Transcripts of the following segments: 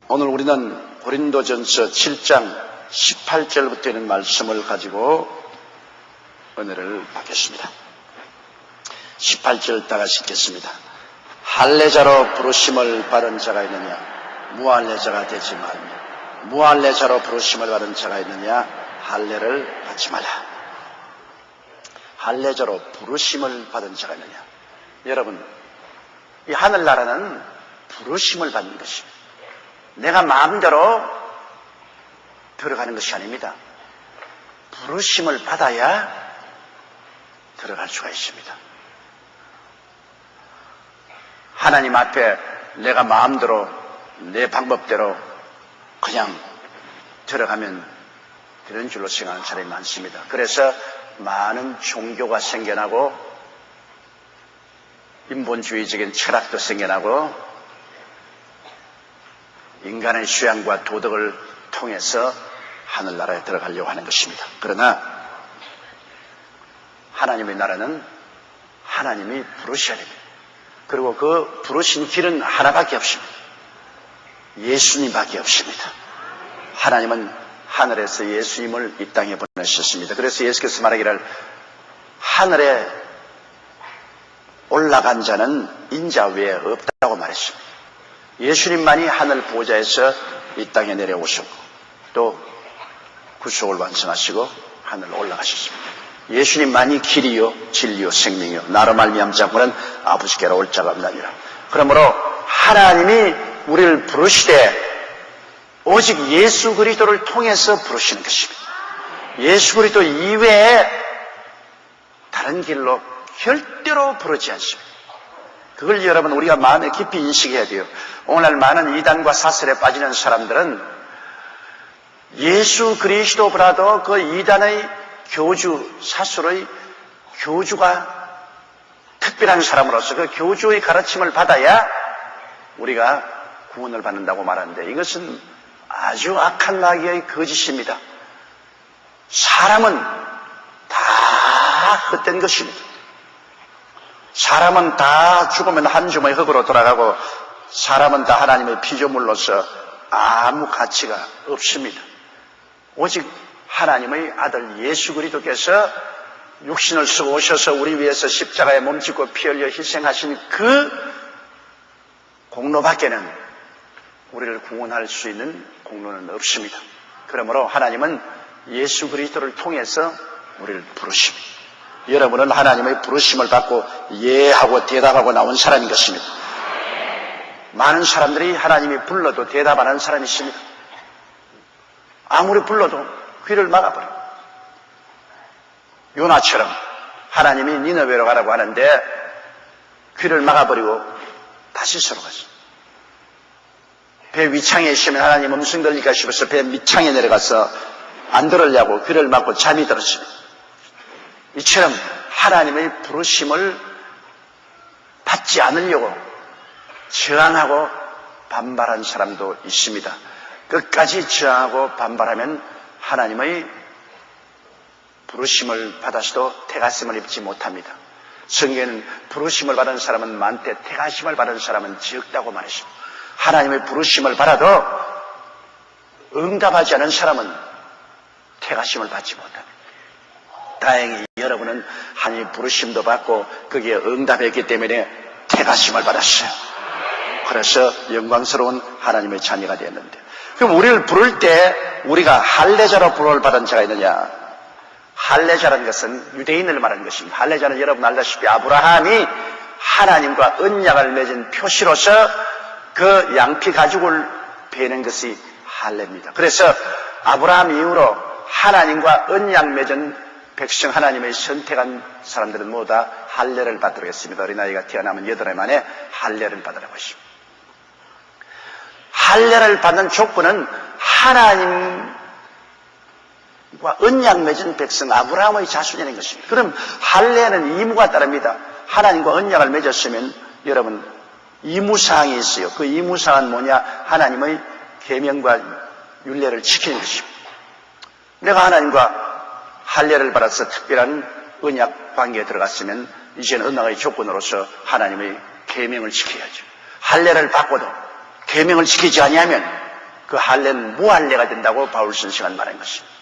오늘 우리는 고린도전서 7장 18절부터 있는 말씀을 가지고 은혜를 받겠습니다. 18절 다 같이 읽겠습니다. 할례자로 부르심을 받은 자가 있느냐? 무할례자가 되지 말며, 무할례자로 부르심을 받은 자가 있느냐? 할례를 받지 말라. 할례자로 부르심을 받은 자가 있느냐? 여러분, 이 하늘나라는 부르심을 받는 것입니다. 내가 마음대로 들어가는 것이 아닙니다. 부르심을 받아야 들어갈 수가 있습니다. 하나님 앞에 내가 마음대로 내 방법대로 그냥 들어가면 그런 줄로 생각하는 사람이 많습니다. 그래서 많은 종교가 생겨나고 인본주의적인 철학도 생겨나고 인간의 수양과 도덕을 통해서 하늘나라에 들어가려고 하는 것입니다. 그러나 하나님의 나라는 하나님이 부르셔야 됩니다. 그리고 그 부르신 길은 하나밖에 없습니다. 예수님밖에 없습니다. 하나님은 하늘에서 예수님을 이 땅에 보내셨습니다. 그래서 예수께서 말하기를 하늘에 올라간 자는 인자 외에 없다고 말했습니다. 예수님만이 하늘 보좌에서 이 땅에 내려오셨고 또 구속을 완성하시고 하늘로 올라가셨습니다. 예수님만이 길이요 진리요 생명이요 나로 말미암은 자는 아버지께로 올 자가 없나니라. 그러므로 하나님이 우리를 부르시되 오직 예수 그리스도를 통해서 부르시는 것입니다. 예수 그리스도 이외에 다른 길로 절대로 부르지 않습니다. 그걸 여러분 우리가 마음에 깊이 인식해야 돼요. 오늘날 많은 이단과 사설에 빠지는 사람들은 예수 그리스도보다도 그 이단의 교주, 사설의 교주가 특별한 사람으로서 그 교주의 가르침을 받아야 우리가 구원을 받는다고 말하는데 이것은 아주 악한 마귀의 거짓입니다. 사람은 다 헛된 것입니다. 사람은 다 죽으면 한 주머니 흙으로 돌아가고 사람은 다 하나님의 피조물로서 아무 가치가 없습니다. 오직 하나님의 아들 예수 그리스도께서 육신을 쓰고 오셔서 우리 위해서 십자가에 몸짓고 피 흘려 희생하신 그 공로밖에는 우리를 구원할 수 있는 공로는 없습니다. 그러므로 하나님은 예수 그리스도를 통해서 우리를 부르십니다. 여러분은 하나님의 부르심을 받고 예하고 대답하고 나온 사람인 것입니다. 많은 사람들이 하나님이 불러도 대답 안 하는 사람이 있습니다. 아무리 불러도 귀를 막아버려요. 요나처럼 하나님이 니느웨로 가라고 하는데 귀를 막아버리고 다시 서로 갔어요. 배 위창에 있으면 하나님 음성 들릴까 싶어서 배 밑창에 내려가서 안 들으려고 귀를 막고 잠이 들었습니다. 이처럼 하나님의 부르심을 받지 않으려고 저항하고 반발한 사람도 있습니다. 끝까지 저항하고 반발하면 하나님의 부르심을 받아서도 태가심을 입지 못합니다. 성경에는 부르심을 받은 사람은 많되 태가심을 받은 사람은 적다고 말했습니다. 하나님의 부르심을 받아도 응답하지 않은 사람은 태가심을 받지 못합니다. 다행히 여러분은 하나님의 부르심도 받고 거기에 응답했기 때문에 태가심을 받았어요. 그래서 영광스러운 하나님의 자녀가 되었는데, 그럼 우리를 부를 때 우리가 할례자로 부름을 받은 자가 있느냐? 할례자라는 것은 유대인을 말하는 것입니다. 할례자는 여러분 알다시피 아브라함이 하나님과 언약을 맺은 표시로서 그 양피 가죽을 베는 것이 할례입니다. 그래서 아브라함 이후로 하나님과 언약 맺은 백성 하나님의 선택한 사람들은 모두 다 할례를 받도록 했습니다. 어린아이가 태어나면 8해 만에 할례를 받으라고 했습니다. 할례를 받는 조건은 하나님과 언약 맺은 백성 아브라함의 자손이라는 것입니다. 그럼 할례는 의무가 따릅니다. 하나님과 언약을 맺었으면 여러분 의무사항이 있어요. 그 의무사항은 뭐냐? 하나님의 계명과 율례를 지키는 것입니다. 내가 하나님과 할례를 받아서 특별한 언약 관계에 들어갔으면 이제는 언약의 조건으로서 하나님의 계명을 지켜야죠. 할례를 받고도 계명을 지키지 아니하면 그 할례는 무할례가 된다고 바울 선생은 말한 것입니다.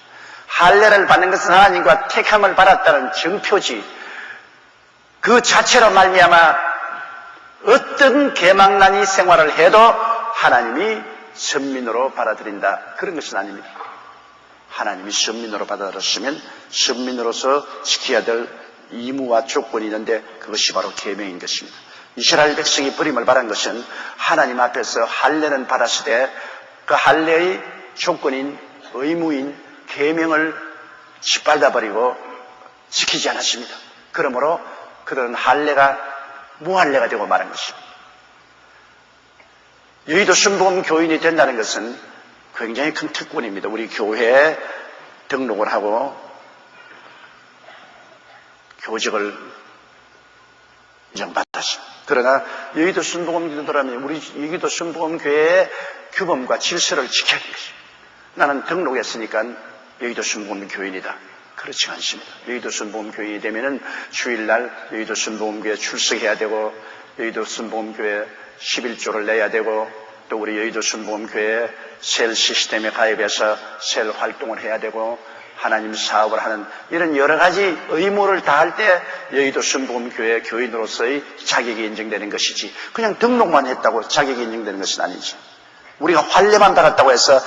할례를 받는 것은 하나님과 택함을 받았다는 증표지, 그 자체로 말미암아 어떤 계망난이 생활을 해도 하나님이 선민으로 받아들인다, 그런 것은 아닙니다. 하나님이 선민으로 받아들였으면 선민으로서 지켜야 될 의무와 조건이 있는데 그것이 바로 계명인 것입니다. 이스라엘 백성이 버림을 받은 것은 하나님 앞에서 할례는 받았으되 그 할례의 조건인 의무인 계명을 짓밟아 버리고 지키지 않았습니다. 그러므로 그들은 할례가 무할례가 되고 말한 것입니다. 여의도 순복음 교인이 된다는 것은 굉장히 큰 특권입니다. 우리 교회에 등록을 하고 교직을 인정받았습니다. 그러나 여의도 순복음 교도라면 우리 여의도 순복음 교회의 규범과 질서를 지켜야 되는 것입니다. 나는 등록했으니까 여의도 순복음 교인이다, 그렇지 않습니다. 여의도 순복음 교인이 되면은 주일날 여의도 순복음 교회에 출석해야 되고, 여의도 순복음 교회 11조를 내야 되고, 또 우리 여의도 순복음 교회 셀 시스템에 가입해서 셀 활동을 해야 되고, 하나님 사업을 하는 이런 여러 가지 의무를 다할 때 여의도 순복음 교회 교인으로서의 자격이 인정되는 것이지, 그냥 등록만 했다고 자격이 인정되는 것은 아니죠. 우리가 할례만 받았다고 해서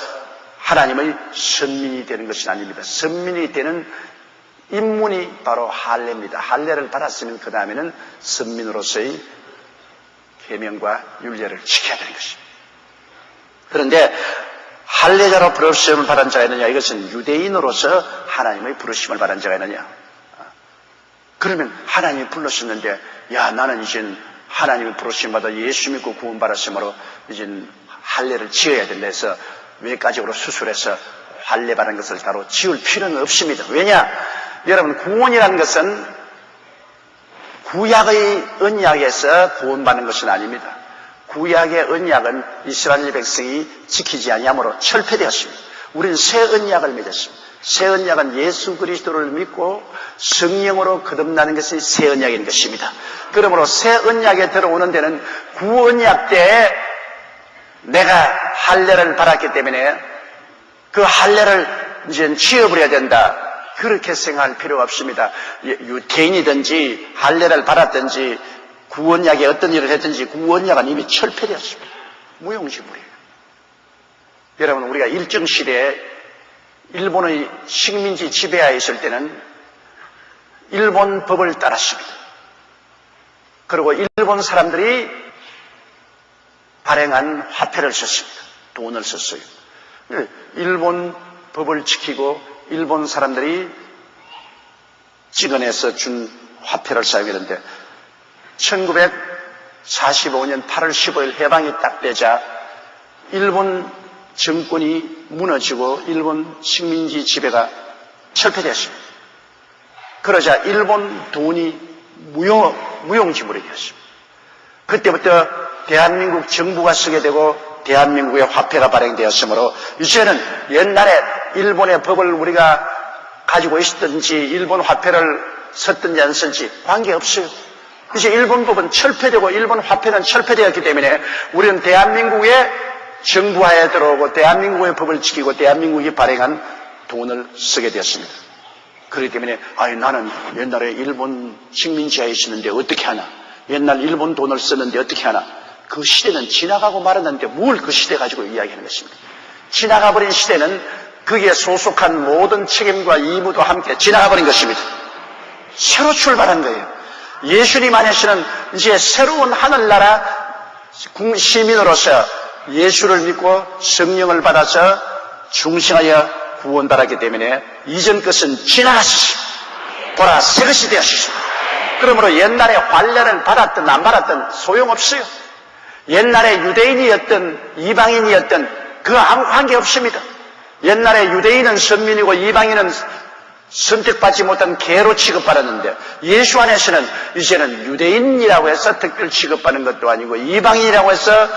하나님의 선민이 되는 것은 아닙니다. 선민이 되는 입문이 바로 할례입니다. 할례를 받았으면 그 다음에는 선민으로서의 계명과 율례를 지켜야 되는 것입니다. 그런데 할례자로 부르심을 받은 자가 있느냐? 이것은 유대인으로서 하나님의 부르심을 받은 자가 있느냐? 그러면 하나님이 불렀었는데, 야, 나는 이젠 하나님의 부르심 받아 예수 믿고 구원받았으므로 이젠 할례를 지어야 된다 해서 외과적으로 수술해서 할례 받은 것을 따로 지울 필요는 없습니다. 왜냐? 여러분, 구원이라는 것은 구약의 언약에서 구원받는 것은 아닙니다. 구약의 언약은 이스라엘 백성이 지키지 아니함으로 철폐되었습니다. 우리는 새 언약을 맺었습니다. 새 언약은 예수 그리스도를 믿고 성령으로 거듭나는 것이 새 언약인 것입니다. 그러므로 새 언약에 들어오는 데는 구언약 때에 내가 할례를 받았기 때문에 그 할례를 이제 지어버려야 된다, 그렇게 생각할 필요가 없습니다. 유태인이든지 할례를 받았든지 구언약에 어떤 일을 했든지 구언약은 이미 철폐되었습니다. 무용지물이에요. 여러분, 우리가 일정 시대에 일본의 식민지 지배하에 있을 때는 일본 법을 따랐습니다. 그리고 일본 사람들이 발행한 화폐를 썼습니다. 돈을 썼어요. 일본 법을 지키고 일본 사람들이 찍어내서 준 화폐를 사용했는데 1945년 8월 15일 해방이 딱 되자 일본 정권이 무너지고 일본 식민지 지배가 철폐되었습니다. 그러자 일본 돈이 무용지물이 되었습니다. 그때부터 대한민국 정부가 쓰게 되고 대한민국의 화폐가 발행되었으므로 이제는 옛날에 일본의 법을 우리가 가지고 있었든지 일본 화폐를 썼든지 안 썼든지 관계없어요. 이제 일본 법은 철폐되고 일본 화폐는 철폐되었기 때문에 우리는 대한민국의 정부하에 들어오고 대한민국의 법을 지키고 대한민국이 발행한 돈을 쓰게 되었습니다. 그렇기 때문에 나는 옛날에 일본 식민지하에 있었는데 어떻게 하나, 옛날 일본 돈을 썼는데 어떻게 하나. 그 시대는 지나가고 말았는데 뭘 그 시대 가지고 이야기하는 것입니다. 지나가버린 시대는 거기에 소속한 모든 책임과義務도 함께 지나가버린 것입니다. 새로 출발한 거예요. 예수님 안에서는 이제 새로운 하늘나라 시민으로서 예수를 믿고 성령을 받아서 중생하여 구원받았기 때문에 이전 것은 지나갔습니다. 보라, 새 것이 되었습니다. 그러므로 옛날에 할례를 받았든 안 받았든 소용없어요. 옛날에 유대인이었든 이방인이었든 그 아무 관계 없습니다. 옛날에 유대인은 선민이고 이방인은 선택받지 못한 개로 취급받았는데 예수 안에서는 이제는 유대인이라고 해서 특별 취급받는 것도 아니고 이방인이라고 해서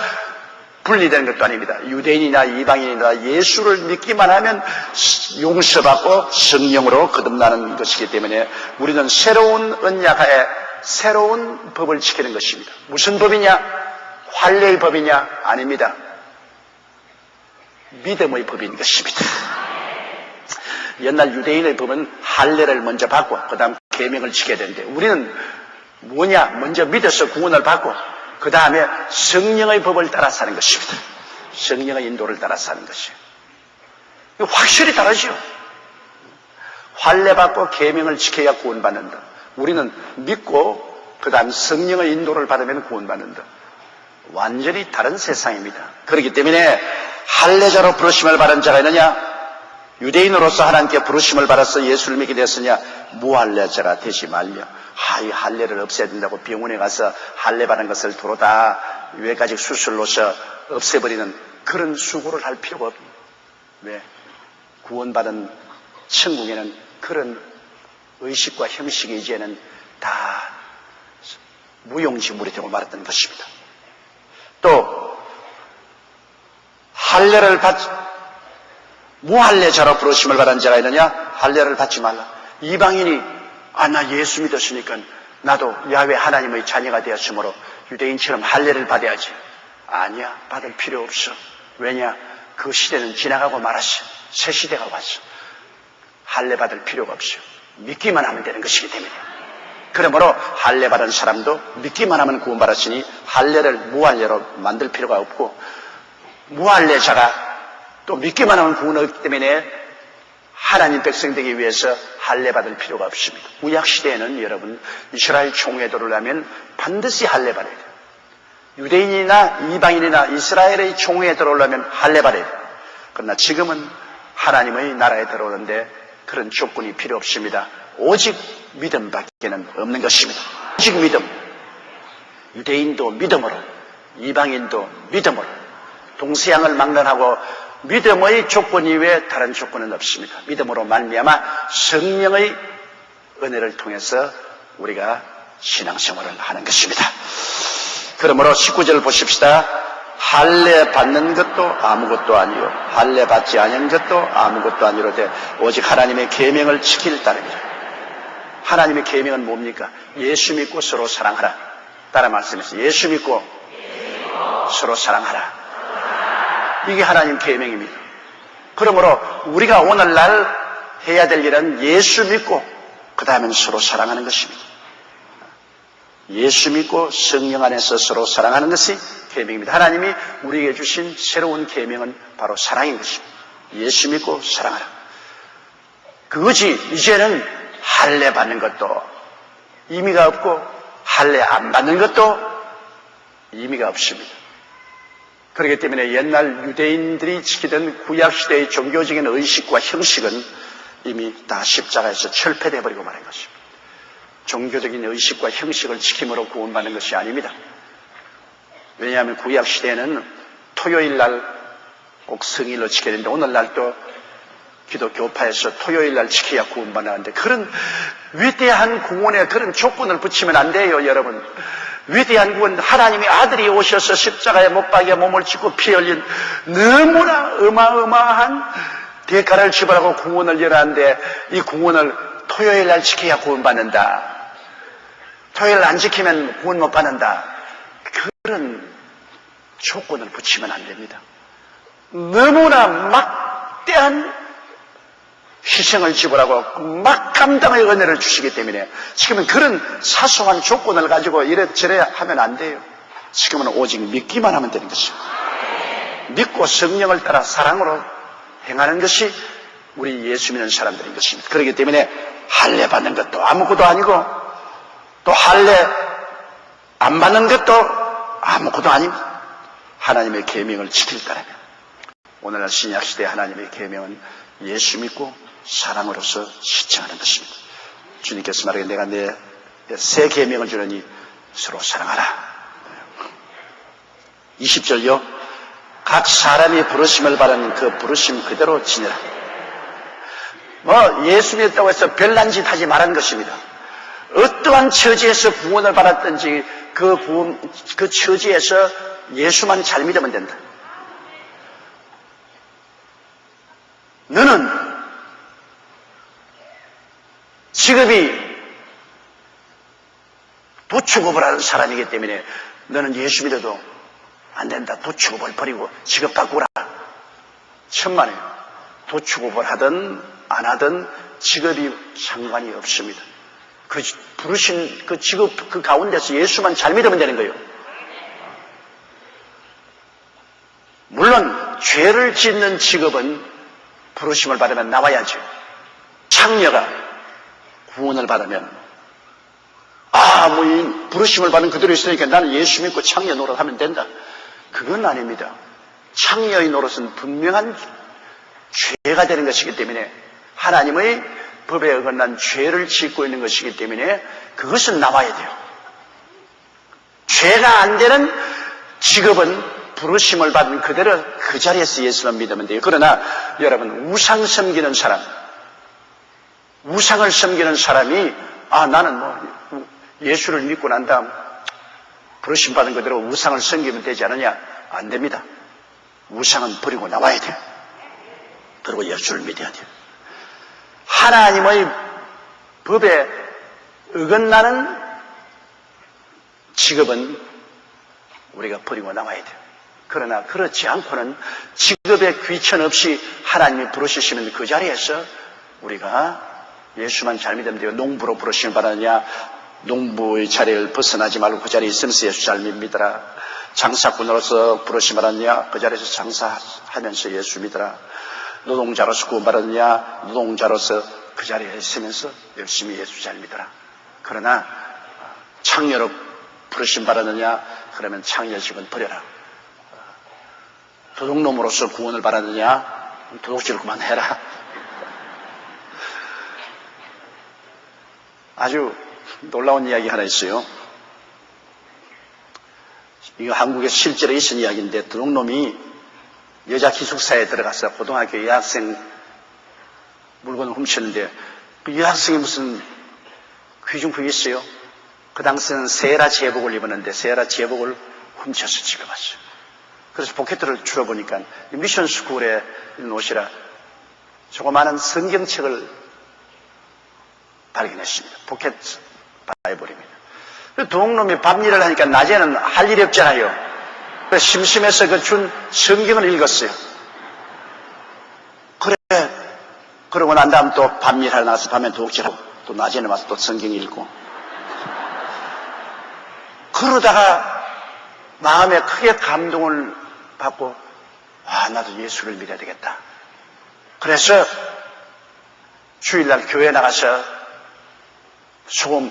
분리되는 것도 아닙니다. 유대인이나 이방인이나 예수를 믿기만 하면 용서받고 성령으로 거듭나는 것이기 때문에 우리는 새로운 언약하에 새로운 법을 지키는 것입니다. 무슨 법이냐? 할례의 법이냐? 아닙니다. 믿음의 법인 것입니다. 옛날 유대인의 법은 할례를 먼저 받고 그 다음 계명을 지켜야 되는데 우리는 뭐냐? 먼저 믿어서 구원을 받고 그 다음에 성령의 법을 따라 사는 것입니다. 성령의 인도를 따라 사는 것이에요. 확실히 다르죠. 할례 받고 계명을 지켜야 구원받는다. 우리는 믿고 그 다음 성령의 인도를 받으면 구원받는다. 완전히 다른 세상입니다. 그렇기 때문에 할례자로 부르심을 받은 자가 있느냐? 유대인으로서 하나님께 부르심을 받아서 예수를 믿게 됐으냐? 무할례자가 되지 말며 이 할례를 없애야 된다고 병원에 가서 할례 받은 것을 도로 다 외가지 수술로서 없애버리는 그런 수고를 할 필요가 없습니다. 왜? 구원받은 천국에는 그런 의식과 형식이 이제는 다 무용지물이 되고 말았던 것입니다. 또 할례를 무할례자로 부르심을 받은 자가 있느냐? 할례를 받지 말라. 이방인이 나 예수 믿었으니까 나도 야훼 하나님의 자녀가 되었으므로 유대인처럼 할례를 받아야지. 아니야, 받을 필요 없어. 왜냐? 그 시대는 지나가고 말았어. 새 시대가 왔어. 할례 받을 필요가 없어. 믿기만 하면 되는 것이기 때문에. 그러므로 할례 받은 사람도 믿기만 하면 구원받았으니 할례를 무할례로 만들 필요가 없고, 무할례자가 또 믿기만 하면 구원을 얻기 때문에 하나님 백성 되기 위해서 할례 받을 필요가 없습니다. 구약 시대에는 여러분 이스라엘 총회에 들어오려면 반드시 할례 받아야 돼요. 유대인이나 이방인이나 이스라엘의 총회에 들어오려면 할례 받아야 돼요. 그러나 지금은 하나님의 나라에 들어오는데 그런 조건이 필요 없습니다. 오직 믿음밖에는 없는 것입니다. 오직 믿음. 유대인도 믿음으로, 이방인도 믿음으로, 동서양을 막론하고 믿음의 조건 이외에 다른 조건은 없습니다. 믿음으로 말미암아 성령의 은혜를 통해서 우리가 신앙생활을 하는 것입니다. 그러므로 19절을 보십시다. 할례 받는 것도 아무것도 아니요 할례 받지 않은 것도 아무것도 아니로되 오직 하나님의 계명을 지킬 따름이라. 하나님의 계명은 뭡니까? 예수 믿고 서로 사랑하라. 따라 말씀했어요. 예수 믿고 서로 사랑하라. 이게 하나님 계명입니다. 그러므로 우리가 오늘날 해야 될 일은 예수 믿고 그 다음에는 서로 사랑하는 것입니다. 예수 믿고 성령 안에서 서로 사랑하는 것이 계명입니다. 하나님이 우리에게 주신 새로운 계명은 바로 사랑인 것입니다. 예수 믿고 사랑하라. 그것이 이제는 할례 받는 것도 의미가 없고 할례 안 받는 것도 의미가 없습니다. 그렇기 때문에 옛날 유대인들이 지키던 구약시대의 종교적인 의식과 형식은 이미 다 십자가에서 철폐되어 버리고 말한 것입니다. 종교적인 의식과 형식을 지킴으로 구원받는 것이 아닙니다. 왜냐하면 구약시대에는 토요일날 꼭 성일로 지켜야 되는데 오늘날도 기독교파에서 토요일날 지켜야 구원받는데 그런 위대한 구원에 그런 조건을 붙이면 안 돼요, 여러분. 위대한 구원, 하나님의 아들이 오셔서 십자가에 못 박여 몸을 찢고 피 흘린 너무나 어마어마한 대가를 지불하고 구원을 열었는데 이 구원을 토요일날 지켜야 구원받는다. 토요일 안 지키면 구원 못 받는다. 그런 조건을 붙이면 안 됩니다. 너무나 막대한 희생을 지불하고 막 감당의 은혜를 주시기 때문에 지금은 그런 사소한 조건을 가지고 이래저래 하면 안 돼요. 지금은 오직 믿기만 하면 되는 것입니다. 믿고 성령을 따라 사랑으로 행하는 것이 우리 예수 믿는 사람들인 것입니다. 그렇기 때문에 할례 받는 것도 아무것도 아니고 또 할례 안 받는 것도 아무것도 아닙니다. 하나님의 계명을 지킬 거라면 오늘날 신약시대 하나님의 계명은 예수 믿고 사랑으로서 실천하는 것입니다. 주님께서 말하기를 내가 내 새 계명을 주려니 서로 사랑하라. 20절요. 각 사람이 부르심을 받은 그 부르심 그대로 지내라. 예수 믿었다고 해서 별난 짓 하지 말라는 것입니다. 어떠한 처지에서 구원을 받았든지 그 처지에서 예수만 잘 믿으면 된다. 너는 직업이 도축업을 하는 사람이기 때문에 너는 예수 믿어도 안 된다. 도축업을 버리고 직업 바꾸라. 천만에요. 도축업을 하든 안 하든 직업이 상관이 없습니다. 그 부르신 그 직업 그 가운데서 예수만 잘 믿으면 되는 거예요. 물론 죄를 짓는 직업은 부르심을 받으면 나와야죠. 창녀가 구원을 받으면 뭐 이 부르심을 받은 그대로 있으니까 나는 예수 믿고 창녀 노릇하면 된다. 그건 아닙니다. 창녀의 노릇은 분명한 죄가 되는 것이기 때문에 하나님의 법에 어긋난 죄를 짓고 있는 것이기 때문에 그것은 나와야 돼요. 죄가 안 되는 직업은 부르심을 받은 그대로 그 자리에서 예수만 믿으면 돼요. 그러나 여러분 우상 섬기는 사람, 우상을 섬기는 사람이 나는 예수를 믿고 난 다음 부르심 받은 그대로 우상을 섬기면 되지 않느냐? 안 됩니다. 우상은 버리고 나와야 돼요. 그리고 예수를 믿어야 돼요. 하나님의 법에 어긋나는 직업은 우리가 버리고 나와야 돼요. 그러나 그렇지 않고는 직업에 귀천 없이 하나님이 부르시면 그 자리에서 우리가 예수만 잘 믿으면 돼요. 농부로 부르심을 받느냐? 농부의 자리를 벗어나지 말고 그 자리에 있으면서 예수 잘 믿더라. 장사꾼으로서 부르심을 받느냐? 그 자리에서 장사하면서 예수 믿더라. 노동자로서 구원받았느냐? 노동자로서 그 자리에 있으면서 열심히 예수 잘 믿어라. 그러나 창녀로 부르심 받았느냐? 그러면 창녀직은 버려라. 도둑놈으로서 구원을 받았느냐? 도둑질을 그만해라. 아주 놀라운 이야기 하나 있어요. 이거 한국에서 실제로 있은 이야기인데 도둑놈이 여자 기숙사에 들어가서 고등학교 여학생 물건을 훔쳤는데 그 여학생이 무슨 귀중품이 있어요. 그 당시에는 세라 제복을 입었는데 세라 제복을 훔쳐서 집에 갔어요. 그래서 포켓을 줄여보니까 미션 스쿨에 있는 옷이라 조그마한 성경책을 발견했습니다. 포켓 바이블입니다. 도둑놈이 밤일을 하니까 낮에는 할 일이 없잖아요. 그래서 심심해서 그 준 성경을 읽었어요. 그래. 그러고 난 다음 또 밤일하러 나가서 밤에 도둑질하고 또 낮에는 와서 또 성경 읽고. 그러다가 마음에 크게 감동을 받고 나도 예수를 믿어야 되겠다. 그래서 주일날 교회 나가서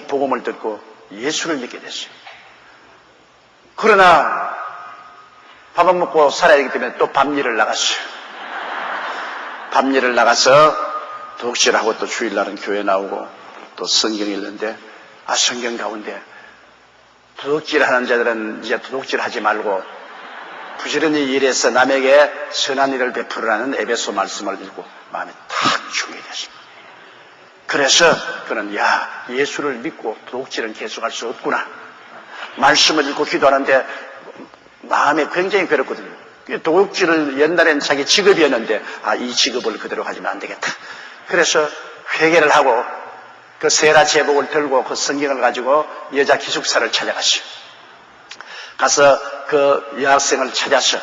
복음을 듣고 예수를 믿게 됐어요. 그러나 밥은 먹고 살아야 되기 때문에 또 밤일을 나갔어요. 밤일을 나가서 도둑질하고 또 주일날은 교회 나오고 또 성경 읽는데 성경 가운데 도둑질하는 자들은 이제 도둑질하지 말고 부지런히 일해서 남에게 선한 일을 베풀으라는 에베소 말씀을 읽고 마음에 탁 주게 됐습니다. 그래서 그는 예수를 믿고 도둑질은 계속할 수 없구나. 말씀을 읽고 기도하는데 마음에 굉장히 괴롭거든요. 도둑질을 옛날엔 자기 직업이었는데 이 직업을 그대로 가지면 안 되겠다. 그래서 회개를 하고 그 세라 제복을 들고 그 성경을 가지고 여자 기숙사를 찾아갔어요. 가서 그 여학생을 찾아서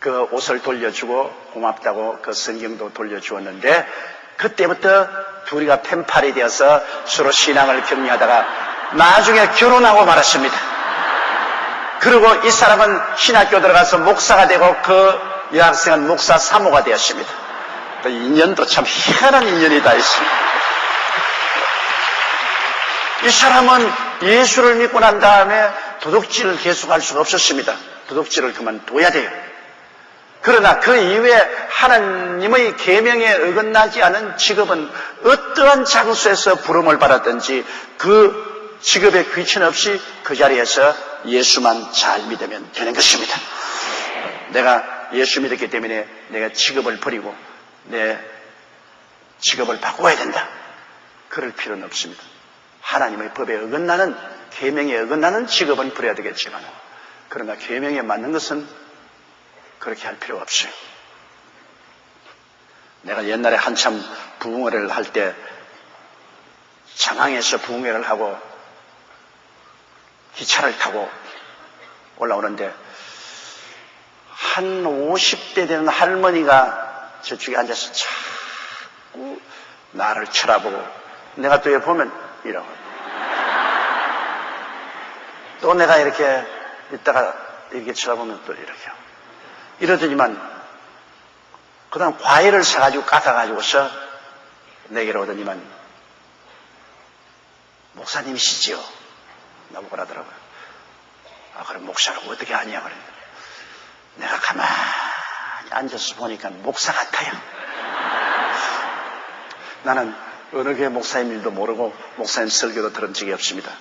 그 옷을 돌려주고 고맙다고 그 성경도 돌려주었는데 그때부터 둘이가 펜팔이 되어서 서로 신앙을 격려하다가 나중에 결혼하고 말았습니다. 그리고 이 사람은 신학교 들어가서 목사가 되고 그 여학생은 목사 사모가 되었습니다. 그 인연도 참 희한한 인연이 다 있습니다. 이 사람은 예수를 믿고 난 다음에 도둑질을 계속할 수가 없었습니다. 도둑질을 그만둬야 돼요. 그러나 그 이후에 하나님의 계명에 어긋나지 않은 직업은 어떠한 장소에서 부름을 받았든지 그 직업에 귀천 없이 그 자리에서 예수만 잘 믿으면 되는 것입니다. 내가 예수 믿었기 때문에 내가 직업을 버리고 내 직업을 바꿔야 된다. 그럴 필요는 없습니다. 하나님의 법에 어긋나는 계명에 어긋나는 직업은 버려야 되겠지만 그러나 계명에 맞는 것은 그렇게 할 필요가 없어요. 내가 옛날에 한참 부흥회를 할 때 장항에서 부흥회를 하고 기차를 타고 올라오는데 한 50대 되는 할머니가 저쪽에 앉아서 자꾸 나를 쳐다보고 내가 또 보면 이러고 또 내가 이렇게 있다가 이렇게 쳐다보면 또 이렇게 이러더니만 그 다음 과일을 사가지고 깎아가지고서 내게로 오더니만 목사님이시지요? 나보고 그러더라고요. 아, 그럼 목사라고 어떻게 아냐? 그래. 내가 가만히 앉아서 보니까 목사 같아요. 나는 어느 교회 목사님 일도 모르고 목사님 설교도 들은 적이 없습니다.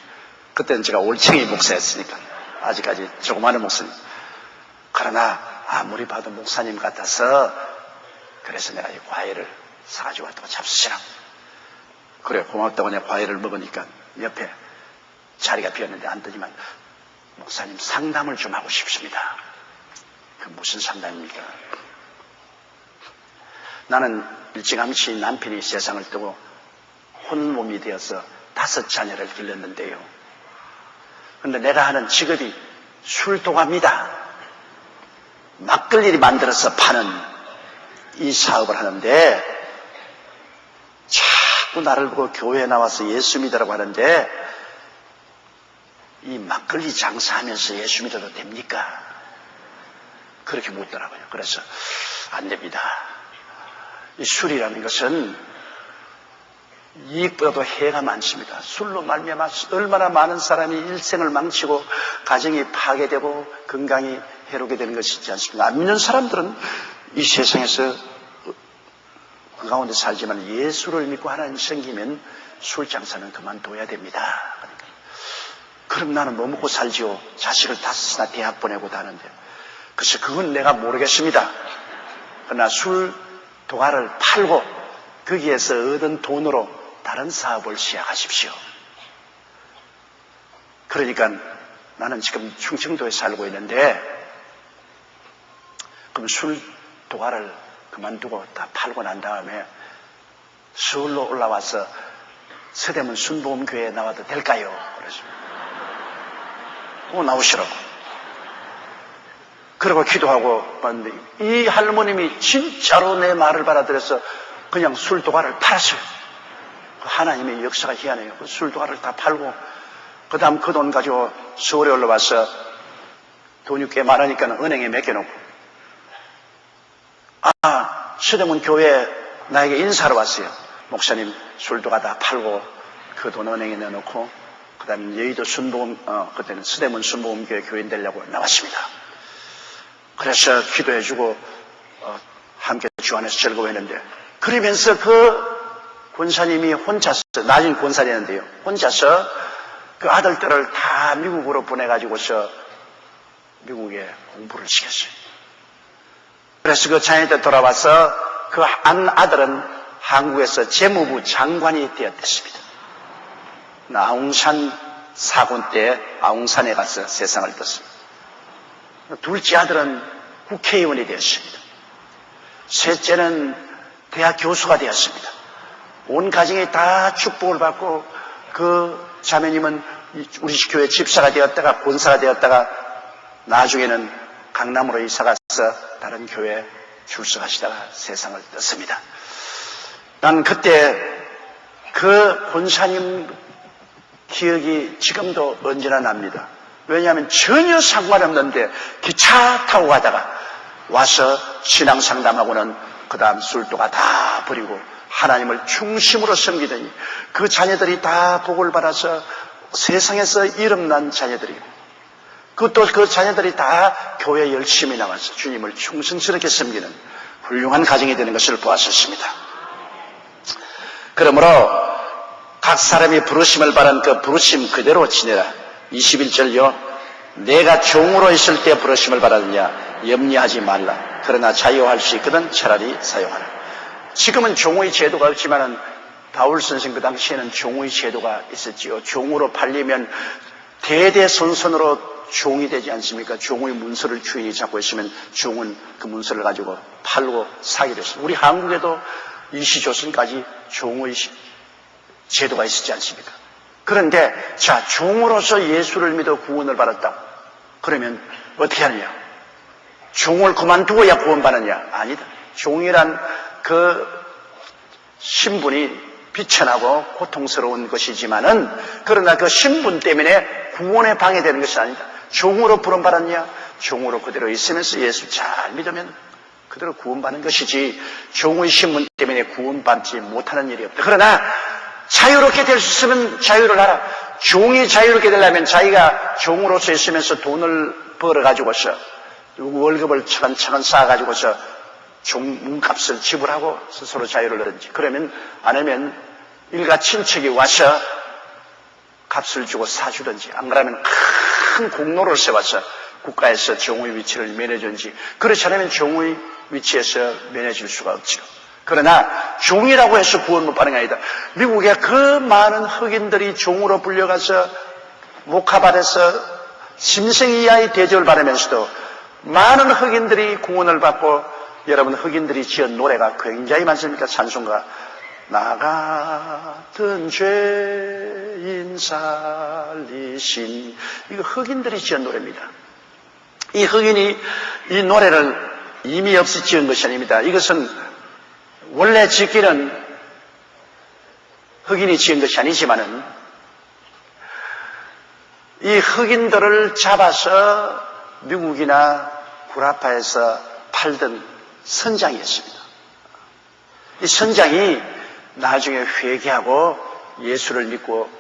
그때는 제가 올챙이 목사였으니까 아직까지 조그마한 목사님. 그러나 아무리 봐도 목사님 같아서 그래서 내가 이 과일을 사가지고 왔다고 잡수시라고. 그래 고맙다고 내가 과일을 먹으니까 옆에 자리가 비었는데 앉더니만 목사님 상담을 좀 하고 싶습니다. 그 무슨 상담입니까? 나는 일찌감치 남편이 세상을 뜨고 혼몸이 되어서 5 자녀를 길렀는데요. 그런데 내가 하는 직업이 술도가입니다. 막걸리를 만들어서 파는 이 사업을 하는데 자꾸 나를 보고 교회에 나와서 예수 믿으라고 하는데 이 막걸리 장사하면서 예수 믿어도 됩니까? 그렇게 묻더라고요. 그래서 안 됩니다. 이 술이라는 것은 이익보다도 해가 많습니다. 술로 말미암아 얼마나 많은 사람이 일생을 망치고 가정이 파괴되고 건강이 해로게 되는 것이 있지 않습니까? 안 믿는 사람들은 이 세상에서 그 가운데 살지만 예수를 믿고 하나님 섬기면 술 장사는 그만둬야 됩니다. 그러니까. 그럼 나는 뭐 먹고 살지요? 자식을 5이나 대학 보내고 다는데. 그래서 그건 내가 모르겠습니다. 그러나 술 도가를 팔고 거기에서 얻은 돈으로 다른 사업을 시작하십시오. 그러니까 나는 지금 충청도에 살고 있는데 그럼 술 도가를 그만두고 다 팔고 난 다음에 서울로 올라와서 서대문 순복음교회에 나와도 될까요? 그래서 나오시라고. 그러고 기도하고 봤는데 이 할머님이 진짜로 내 말을 받아들여서 그냥 술도가를 팔았어요. 하나님의 역사가 희한해요. 그 술도가를 다 팔고 그 다음 그 돈 가지고 서울에 올라와서 돈이 꽤 많으니까 은행에 맡겨놓고 서대문 교회에 나에게 인사하러 왔어요. 목사님 술도가 다 팔고 그 돈 은행에 넣어놓고 그 다음에 여의도 순복음 그때는 서대문 순복음교회 교인 되려고 나왔습니다. 그래서 기도해주고 함께 주 안에서 즐거워했는데 그러면서 그 권사님이 혼자서 나중에 권사였는데요. 혼자서 그 아들들을 다 미국으로 보내가지고서 미국에 공부를 시켰어요. 그래서 그 자녀들 돌아와서 그 한 아들은 한국에서 재무부 장관이 되었습니다. 아웅산 사건 때 아웅산에 가서 세상을 떴습니다. 둘째 아들은 국회의원이 되었습니다. 셋째는 대학 교수가 되었습니다. 온 가정이 다 축복을 받고 그 자매님은 우리 교회 집사가 되었다가 권사가 되었다가 나중에는 강남으로 이사가서 다른 교회에 출석하시다가 세상을 떴습니다. 난 그때 그 권사님 기억이 지금도 언제나 납니다. 왜냐하면 전혀 상관없는데 기차 타고 가다가 와서 신앙 상담하고는 그 다음 술도가 다 버리고 하나님을 중심으로 섬기더니 그 자녀들이 다 복을 받아서 세상에서 이름난 자녀들이고 그것도 그 자녀들이 다 교회에 열심히 나와서 주님을 충성스럽게 섬기는 훌륭한 가정이 되는 것을 보았었습니다. 그러므로 각 사람이 부르심을 받은 그 부르심 그대로 지내라. 21절요. 내가 종으로 있을 때 부르심을 받았느냐 염려하지 말라. 그러나 자유할 수 있거든 차라리 사용하라. 지금은 종의 제도가 없지만은 바울 선생 그 당시에는 종의 제도가 있었지요. 종으로 팔리면 대대손손으로 종이 되지 않습니까? 종의 문서를 주인이 잡고 있으면 종은 그 문서를 가지고 팔고 사기로 했습니다. 우리 한국에도 이시조선까지 종의 제도가 있었지 않습니까? 그런데 자 종으로서 예수를 믿어 구원을 받았다고 그러면 어떻게 하느냐? 종을 그만두어야 구원받느냐? 아니다. 종이란 그 신분이 비천하고 고통스러운 것이지만은 그러나 그 신분 때문에 구원에 방해되는 것이 아니다. 종으로 부름받았냐? 종으로 그대로 있으면서 예수 잘 믿으면 그대로 구원받는 것이지 종의 신분 때문에 구원받지 못하는 일이 없다. 그러나 자유롭게 될 수 있으면 자유를 하라. 종이 자유롭게 되려면 자기가 종으로서 있으면서 돈을 벌어가지고서 월급을 차근차근 쌓아가지고서 종값을 지불하고 스스로 자유를 얻든지, 그러면 안 하면 일가 친척이 와서 값을 주고 사주든지, 안 그러면 큰 공로를 세워서 국가에서 종의 위치를 면해주든지, 그렇지 않으면 종의 위치에서 면해줄 수가 없죠. 그러나 종이라고 해서 구원 못 받는 게 아니다. 미국에 그 많은 흑인들이 종으로 불려가서 목화밭에서 짐승 이하의 대접을 받으면서도 많은 흑인들이 구원을 받고, 여러분 흑인들이 지은 노래가 굉장히 많습니까? 찬송가. 나 같은 죄인 살리신, 이거 흑인들이 지은 노래입니다. 이 흑인이 이 노래를 의미 없이 지은 것이 아닙니다. 이것은 원래 짓기는 흑인이 지은 것이 아니지만은 이 흑인들을 잡아서 미국이나 구라파에서 팔던 선장이 있습니다. 이 선장이 나중에 회개하고 예수를 믿고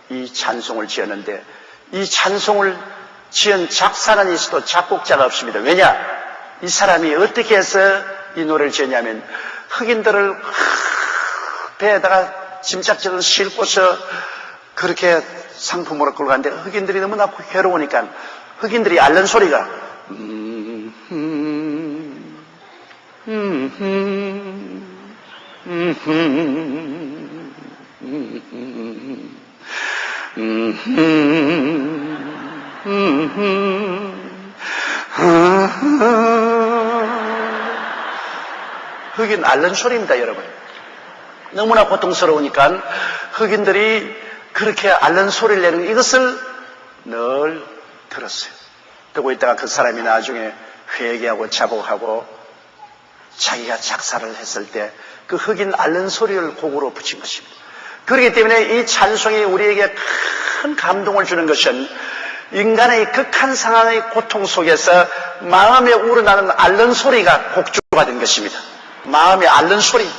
이 찬송을 지었는데, 이 찬송을 지은 작사는 있어도 작곡자가 없습니다. 왜냐? 이 사람이 어떻게 해서 이 노래를 지었냐면, 흑인들을 배에다가 짐짝처럼 싣고서 그렇게 상품으로 끌고 갔는데, 흑인들이 너무나 괴로우니까 흑인들이 앓는 소리가 흑인 앓는 소리입니다, 여러분. 너무나 고통스러우니까 흑인들이 그렇게 앓는 소리를 내는 이것을 늘 들었어요. 그러고 있다가 그 사람이 나중에 회개하고 자복하고 자기가 작사를 했을 때 그 흑인 앓는 소리를 곡으로 붙인 것입니다. 그렇기 때문에 이 찬송이 우리에게 큰 감동을 주는 것은 인간의 극한 상황의 고통 속에서 마음에 우러나는 앓는 소리가 곡조가 된 것입니다. 마음의 앓는 소리,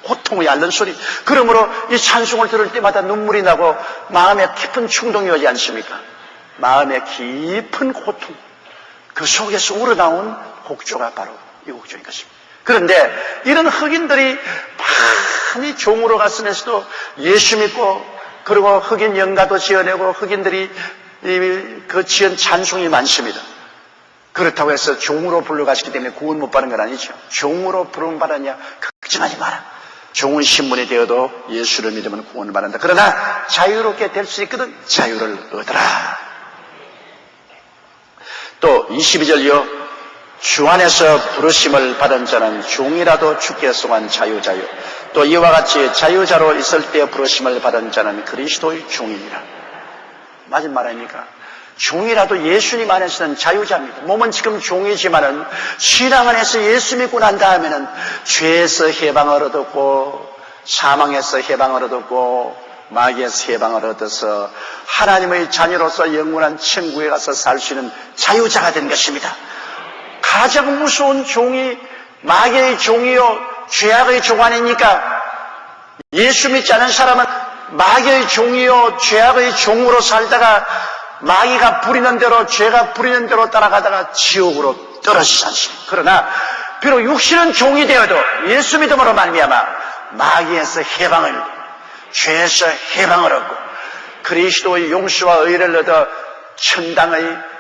고통의 앓는 소리. 그러므로 이 찬송을 들을 때마다 눈물이 나고 마음에 깊은 충동이 오지 않습니까? 마음에 깊은 고통, 그 속에서 우러나온 곡조가 바로 이 곡조인 것입니다. 그런데 이런 흑인들이 많이 종으로 갔으면서도 예수 믿고, 그리고 흑인 연가도 지어내고 흑인들이 그 지은 찬송이 많습니다. 그렇다고 해서 종으로 불러가시기 때문에 구원 못 받는 건 아니죠. 종으로 부름받았냐? 걱정하지 마라. 종은 신분이 되어도 예수를 믿으면 구원을 받는다. 그러나 자유롭게 될 수 있거든. 자유를 얻으라. 또 22절이요. 주 안에서 부르심을 받은 자는 종이라도 주께 속한 자유자유. 또 이와 같이 자유자로 있을 때 부르심을 받은 자는 그리스도의 종이니라. 맞은 말 아닙니까? 종이라도 예수님 안에서는 자유자입니다. 몸은 지금 종이지만은 신앙 안에서 예수 믿고 난 다음에는 죄에서 해방을 얻었고, 사망에서 해방을 얻었고, 마귀에서 해방을 얻어서 하나님의 자녀로서 영원한 천국에 가서 살 수 있는 자유자가 된 것입니다. 가장 무서운 종이 마귀의 종이요 죄악의 종 아닙니까? 예수 믿지 않은 사람은 마귀의 종이요 죄악의 종으로 살다가 마귀가 부리는 대로, 죄가 부리는 대로 따라가다가 지옥으로 떨어지지 않습니까? 그러나 비록 육신은 종이 되어도 예수 믿음으로 말미암아 마귀에서 해방을, 죄에서 해방을 얻고 그리스도의 용서와 의를 얻어 천당의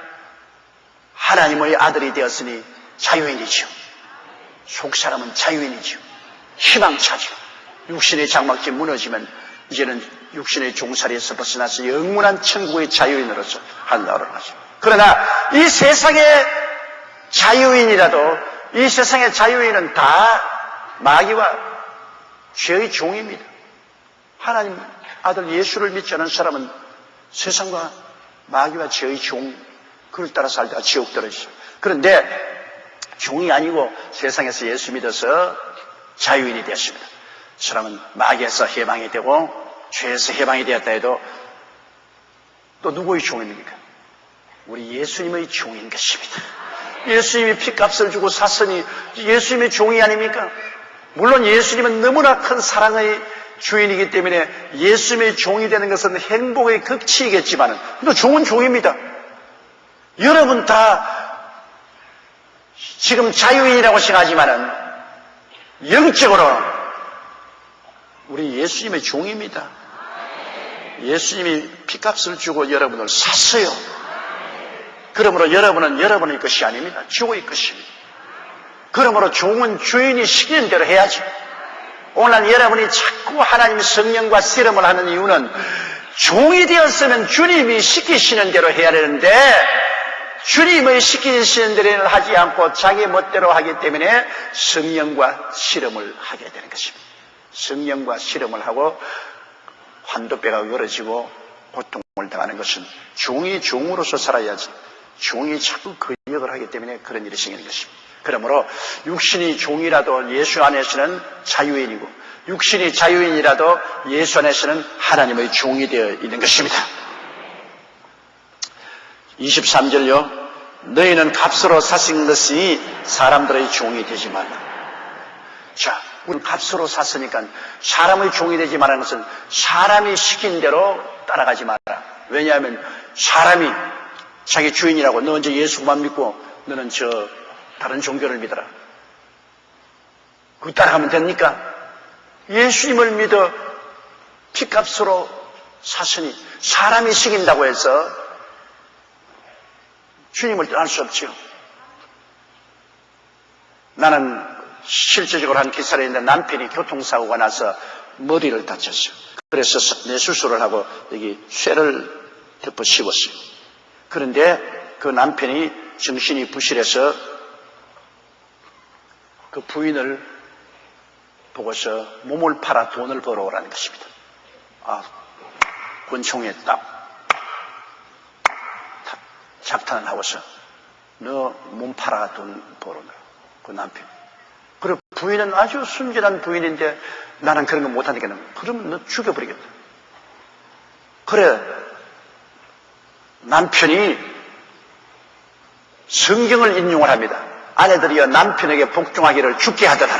하나님의 아들이 되었으니 자유인이죠. 속사람은 자유인이죠. 희망차죠. 육신의 장막이 무너지면 이제는 육신의 종살이에서 벗어나서 영원한 천국의 자유인으로서 한다고 하죠. 그러나 이 세상의 자유인이라도, 이 세상의 자유인은 다 마귀와 죄의 종입니다. 하나님 아들 예수를 믿지 않은 사람은 세상과 마귀와 죄의 종, 그를 따라 살다가 지옥 떨어지죠. 그런데 종이 아니고 세상에서 예수 믿어서 자유인이 되었습니다. 사람은 마귀에서 해방이 되고 죄에서 해방이 되었다 해도 또 누구의 종입니까? 우리 예수님의 종인 것입니다. 예수님이 피값을 주고 샀으니 예수님의 종이 아닙니까? 물론 예수님은 너무나 큰 사랑의 주인이기 때문에 예수님의 종이 되는 것은 행복의 극치이겠지만 또 종은 종입니다. 여러분 다 지금 자유인이라고 생각하지만은 영적으로 우리 예수님의 종입니다. 예수님이 피값을 주고 여러분을 샀어요. 그러므로 여러분은 여러분의 것이 아닙니다. 주의 것입니다. 그러므로 종은 주인이 시키는 대로 해야죠. 오늘 여러분이 자꾸 하나님 성령과 씨름을 하는 이유는 종이 되었으면 주님이 시키시는 대로 해야 되는데 주님의 시키시는 대로 하지 않고 자기 멋대로 하기 때문에 성령과 씨름을 하게 되는 것입니다. 성령과 씨름을 하고 환도뼈가 열어지고 고통을 당하는 것은 종이 종으로서 살아야지 종이 자꾸 그 역을 하기 때문에 그런 일이 생기는 것입니다. 그러므로 육신이 종이라도 예수 안에서는 자유인이고 육신이 자유인이라도 예수 안에서는 하나님의 종이 되어 있는 것입니다. 23절요. 너희는 값으로 사신 것이 사람들의 종이 되지 말라. 자, 우리는 값으로 샀으니까 사람의 종이 되지 말라는 것은 사람이 시킨 대로 따라가지 마라. 왜냐하면 사람이 자기 주인이라고 너 이제 예수만 믿고 너는 저 다른 종교를 믿어라. 그거 따라가면 됩니까? 예수님을 믿어 피값으로 샀으니 사람이 시킨다고 해서 주님을 떠날 수 없지요. 나는 실제적으로 한 기사를 했는데 남편이 교통사고가 나서 머리를 다쳤어요. 그래서 뇌수술을 하고 여기 쇠를 덮어 씌웠어요. 그런데 그 남편이 정신이 부실해서 그 부인을 보고서 몸을 팔아 돈을 벌어오라는 것입니다. 권총에 딱 잡탄을 하고서 너 몸 팔아 돈 벌어오라. 그 남편. 그리고 부인은 아주 순진한 부인인데 나는 그런 거 못하니까 그러면 너 죽여버리겠다. 그래 남편이 성경을 인용을 합니다. 아내들이여 남편에게 복종하기를 죽게 하더라.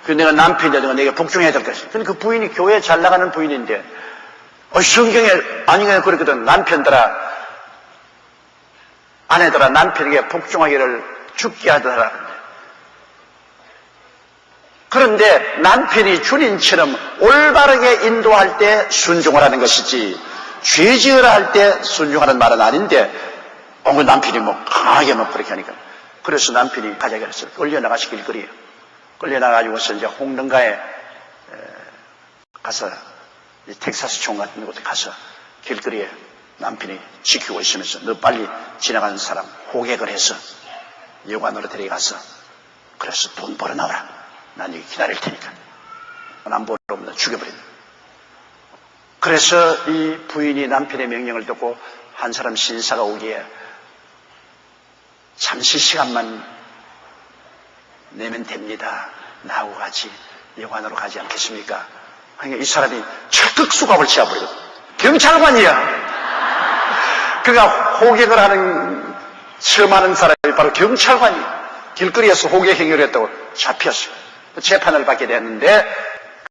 그 내가 남편인데 내가 내게 복종해야 될 것이다. 근데 그 부인이 교회 잘 나가는 부인인데 성경에 아니면 그랬거든. 남편들아 아내들아 남편에게 복종하기를 죽게 하더라. 그런데 남편이 주님처럼 올바르게 인도할 때 순종을 하는 것이지 죄 지으라 할 때 순종하는 말은 아닌데 그 남편이 강하게 그렇게 하니까 그래서 남편이 가자고 했어요. 끌려나가시 길거리에 끌려나가지고서 이제 홍등가에 가서 텍사스 총 같은 곳에 가서 길거리에 남편이 지키고 있으면서 너 빨리 지나가는 사람 호객을 해서 여관으로 데려가서 그래서 돈 벌어 나오라. 난 여기 기다릴 테니까. 안 벌어오면 죽여버린다. 그래서 이 부인이 남편의 명령을 듣고 한 사람 신사가 오기에 잠시 시간만 내면 됩니다. 나하고 같이 여관으로 가지 않겠습니까? 그러니까 이 사람이 적극 수갑을 채워버리거든. 경찰관이야. 그가 호객을 하는 처음 하는 사람이 바로 경찰관이야. 길거리에서 호객 행위를 했다고 잡혔어요. 재판을 받게 됐는데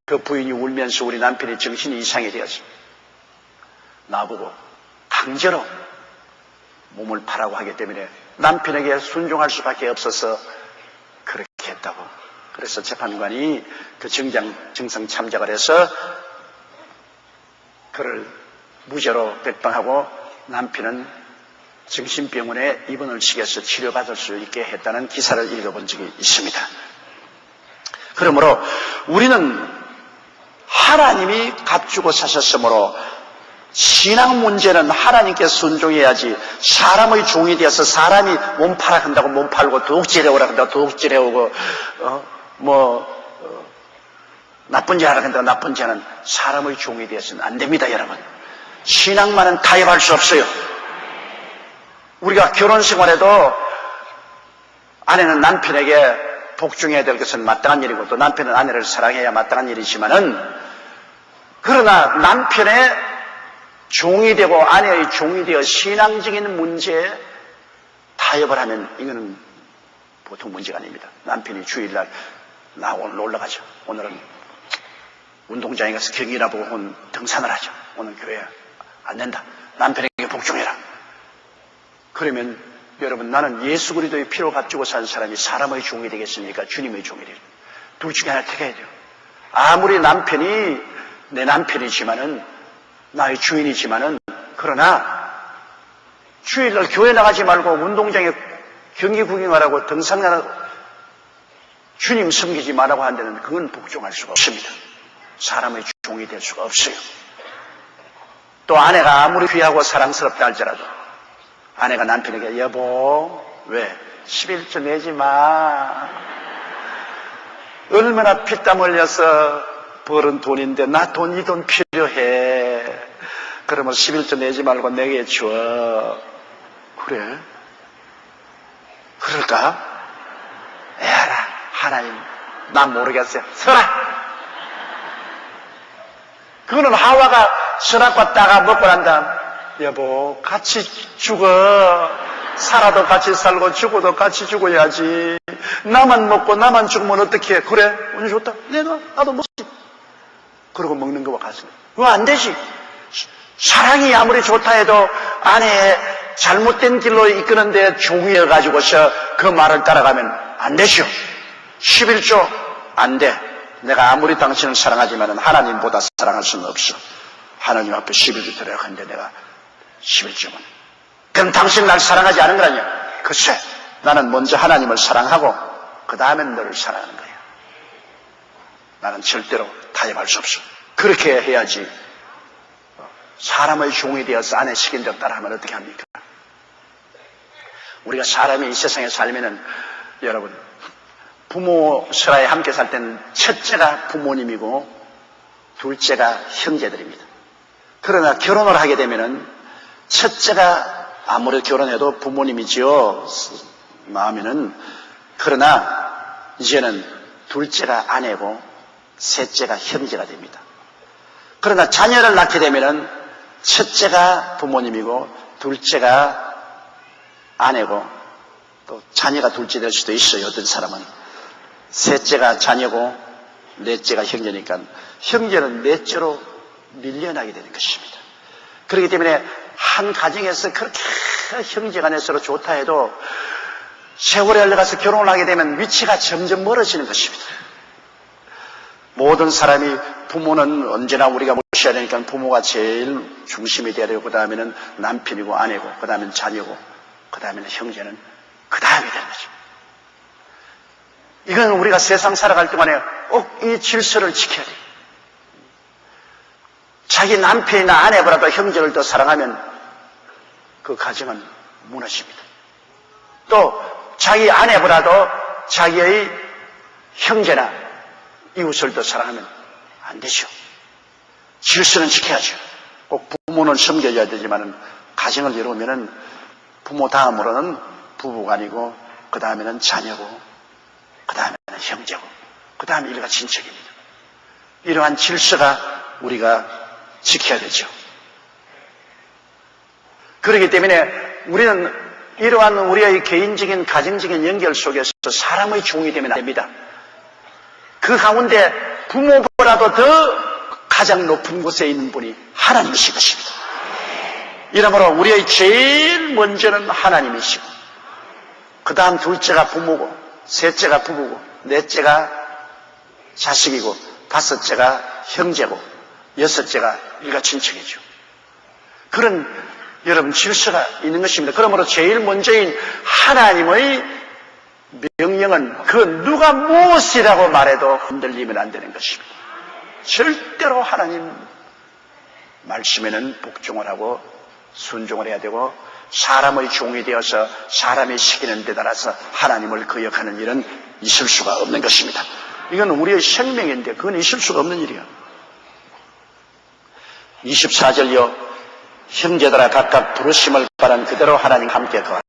그 부인이 울면서 우리 남편이 정신이 이상이 되었어요. 나보고 강제로 몸을 파라고 하기 때문에 남편에게 순종할 수밖에 없어서 그렇게 했다고. 그래서 재판관이 그 정상 참작을 해서 그를 무죄로 백방하고 남편은 정신병원에 입원을 시켜서 치료받을 수 있게 했다는 기사를 읽어본 적이 있습니다. 그러므로 우리는 하나님이 값주고 사셨으므로 신앙 문제는 하나님께 순종해야지 사람의 종이 되어서 사람이 몸 팔아 한다고 몸 팔고 도둑질해오라 한다고 도둑질해오고 나쁜 짓 하라 한다고 나쁜 짓 하는 사람의 종이 되어서는 안 됩니다. 여러분 신앙만은 가입할 수 없어요. 우리가 결혼 생활에도 아내는 남편에게 복종해야 될 것은 마땅한 일이고 또 남편은 아내를 사랑해야 마땅한 일이지만은 그러나 남편의 종이 되고 아내의 종이 되어 신앙적인 문제에 타협을 하면 이거는 보통 문제가 아닙니다. 남편이 주일날 나 오늘 놀러 가죠. 오늘은 운동장에 가서 경기나 보고 오늘 등산을 하죠. 오늘 교회 안 된다. 남편에게 복종해라. 그러면 여러분 나는 예수 그리스도의 피로 값주고 산 사람이 사람의 종이 되겠습니까? 주님의 종이 되겠습니까? 둘 중에 하나 택해야 돼요. 아무리 남편이 내 남편이지만은 나의 주인이지만은 그러나 주일날 교회 나가지 말고 운동장에 경기 구경하라고 등산하라고 주님 섬기지 말라고 한 데는 그건 복종할 수가 없습니다. 사람의 종이 될 수가 없어요. 또 아내가 아무리 귀하고 사랑스럽다 할지라도 아내가 남편에게 여보 왜 11조 내지 마. 얼마나 피땀 흘려서 벌은 돈인데 나 돈 이 돈 필요해. 그러면 11조 내지 말고 내게 줘. 그래? 그럴까? 에라 하나님 난 모르겠어요. 서라. 그거는 하와가 선악과 따가 먹고 난 다음 여보 같이 죽어. 살아도 같이 살고 죽어도 같이 죽어야지. 나만 먹고 나만 죽으면 어떡해. 그래 운이 좋다. 내가 나도 먹지. 그러고 먹는 거와 같습니다. 그거 안 되지. 사랑이 아무리 좋다 해도 아내의 잘못된 길로 이끄는데 종이어가지고서 그 말을 따라가면 안 되죠. 11조 안 돼. 내가 아무리 당신을 사랑하지만 하나님보다 사랑할 수는 없어. 하나님 앞에 11조 드려야 하는데 내가 11조만. 그럼 당신 날 사랑하지 않은 거라냐? 글쎄, 나는 먼저 하나님을 사랑하고 그 다음엔 너를 사랑하는 거야. 나는 절대로 타협할 수 없어. 그렇게 해야지. 사람의 종이 되어서 아내 시킨다고 따라하면 어떻게 합니까? 우리가 사람이 이 세상에 살면은 여러분 부모 설화에 함께 살 때는 첫째가 부모님이고 둘째가 형제들입니다. 그러나 결혼을 하게 되면은 첫째가 아무리 결혼해도 부모님이지요. 마음에는. 그러나 이제는 둘째가 아내고 셋째가 형제가 됩니다. 그러나 자녀를 낳게 되면은 첫째가 부모님이고 둘째가 아내고 또 자녀가 둘째 될 수도 있어요. 어떤 사람은. 셋째가 자녀고 넷째가 형제니까 형제는 넷째로 밀려나게 되는 것입니다. 그렇기 때문에 한 가정에서 그렇게 형제간에 서로 좋다 해도 세월에 흘러가서 결혼을 하게 되면 위치가 점점 멀어지는 것입니다. 모든 사람이 부모는 언제나 우리가 모셔야 되니까 부모가 제일 중심이 돼야 되고 그 다음에는 남편이고 아내고 그 다음에는 자녀고 그 다음에는 형제는 그 다음이 되는 거죠. 이건 우리가 세상 살아갈 동안에 꼭 이 질서를 지켜야 돼요. 자기 남편이나 아내보다도 형제를 더 사랑하면 그 가정은 무너집니다. 또 자기 아내보다도 자기의 형제나 이웃을 더 사랑하면 안 되죠. 질서는 지켜야죠. 꼭 부모는 섬겨줘야 되지만 가정을 이루면은 부모 다음으로는 부부간이고 그 다음에는 자녀고 그 다음에는 형제고 그 다음에 일가 친척입니다. 이러한 질서가 우리가 지켜야 되죠. 그렇기 때문에 우리는 이러한 우리의 개인적인 가정적인 연결 속에서 사람의 종이 되면 안 됩니다. 그 가운데 부모보다도 더 가장 높은 곳에 있는 분이 하나님이신 것입니다. 이러므로 우리의 제일 먼저는 하나님이시고 그 다음 둘째가 부모고 셋째가 부부고 넷째가 자식이고 다섯째가 형제고 여섯째가 일가 친척이죠. 그런 여러분 질서가 있는 것입니다. 그러므로 제일 먼저인 하나님의 명령은 그 누가 무엇이라고 말해도 흔들리면 안 되는 것입니다. 절대로 하나님 말씀에는 복종을 하고 순종을 해야 되고 사람의 종이 되어서 사람이 시키는 데 따라서 하나님을 거역하는 일은 있을 수가 없는 것입니다. 이건 우리의 생명인데 그건 있을 수가 없는 일이야. 24절요. 형제들아 각각 부르심을 바란 그대로 하나님 함께 거하라.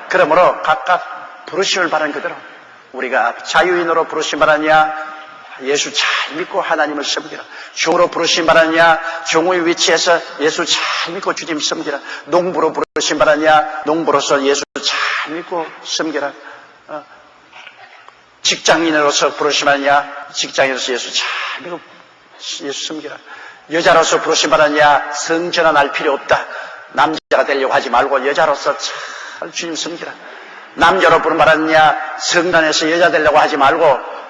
그러므로 각각 부르심을 받은 그대로 우리가 자유인으로 부르심 받았냐? 예수 잘 믿고 하나님을 섬기라. 종으로 부르심 받았냐? 종의 위치에서 예수 잘 믿고 주님 섬기라. 농부로 부르심 받았냐? 농부로서 예수 잘 믿고 섬기라. 직장인으로서 부르심 받았냐? 직장인으로서 예수 잘 믿고 예수 섬기라. 여자로서 부르심 받았냐? 성전환할 필요 없다. 남자가 되려고 하지 말고 여자로서 잘 주님 섬기라. 남자로 부름 받았냐? 성단에서 여자 되려고 하지 말고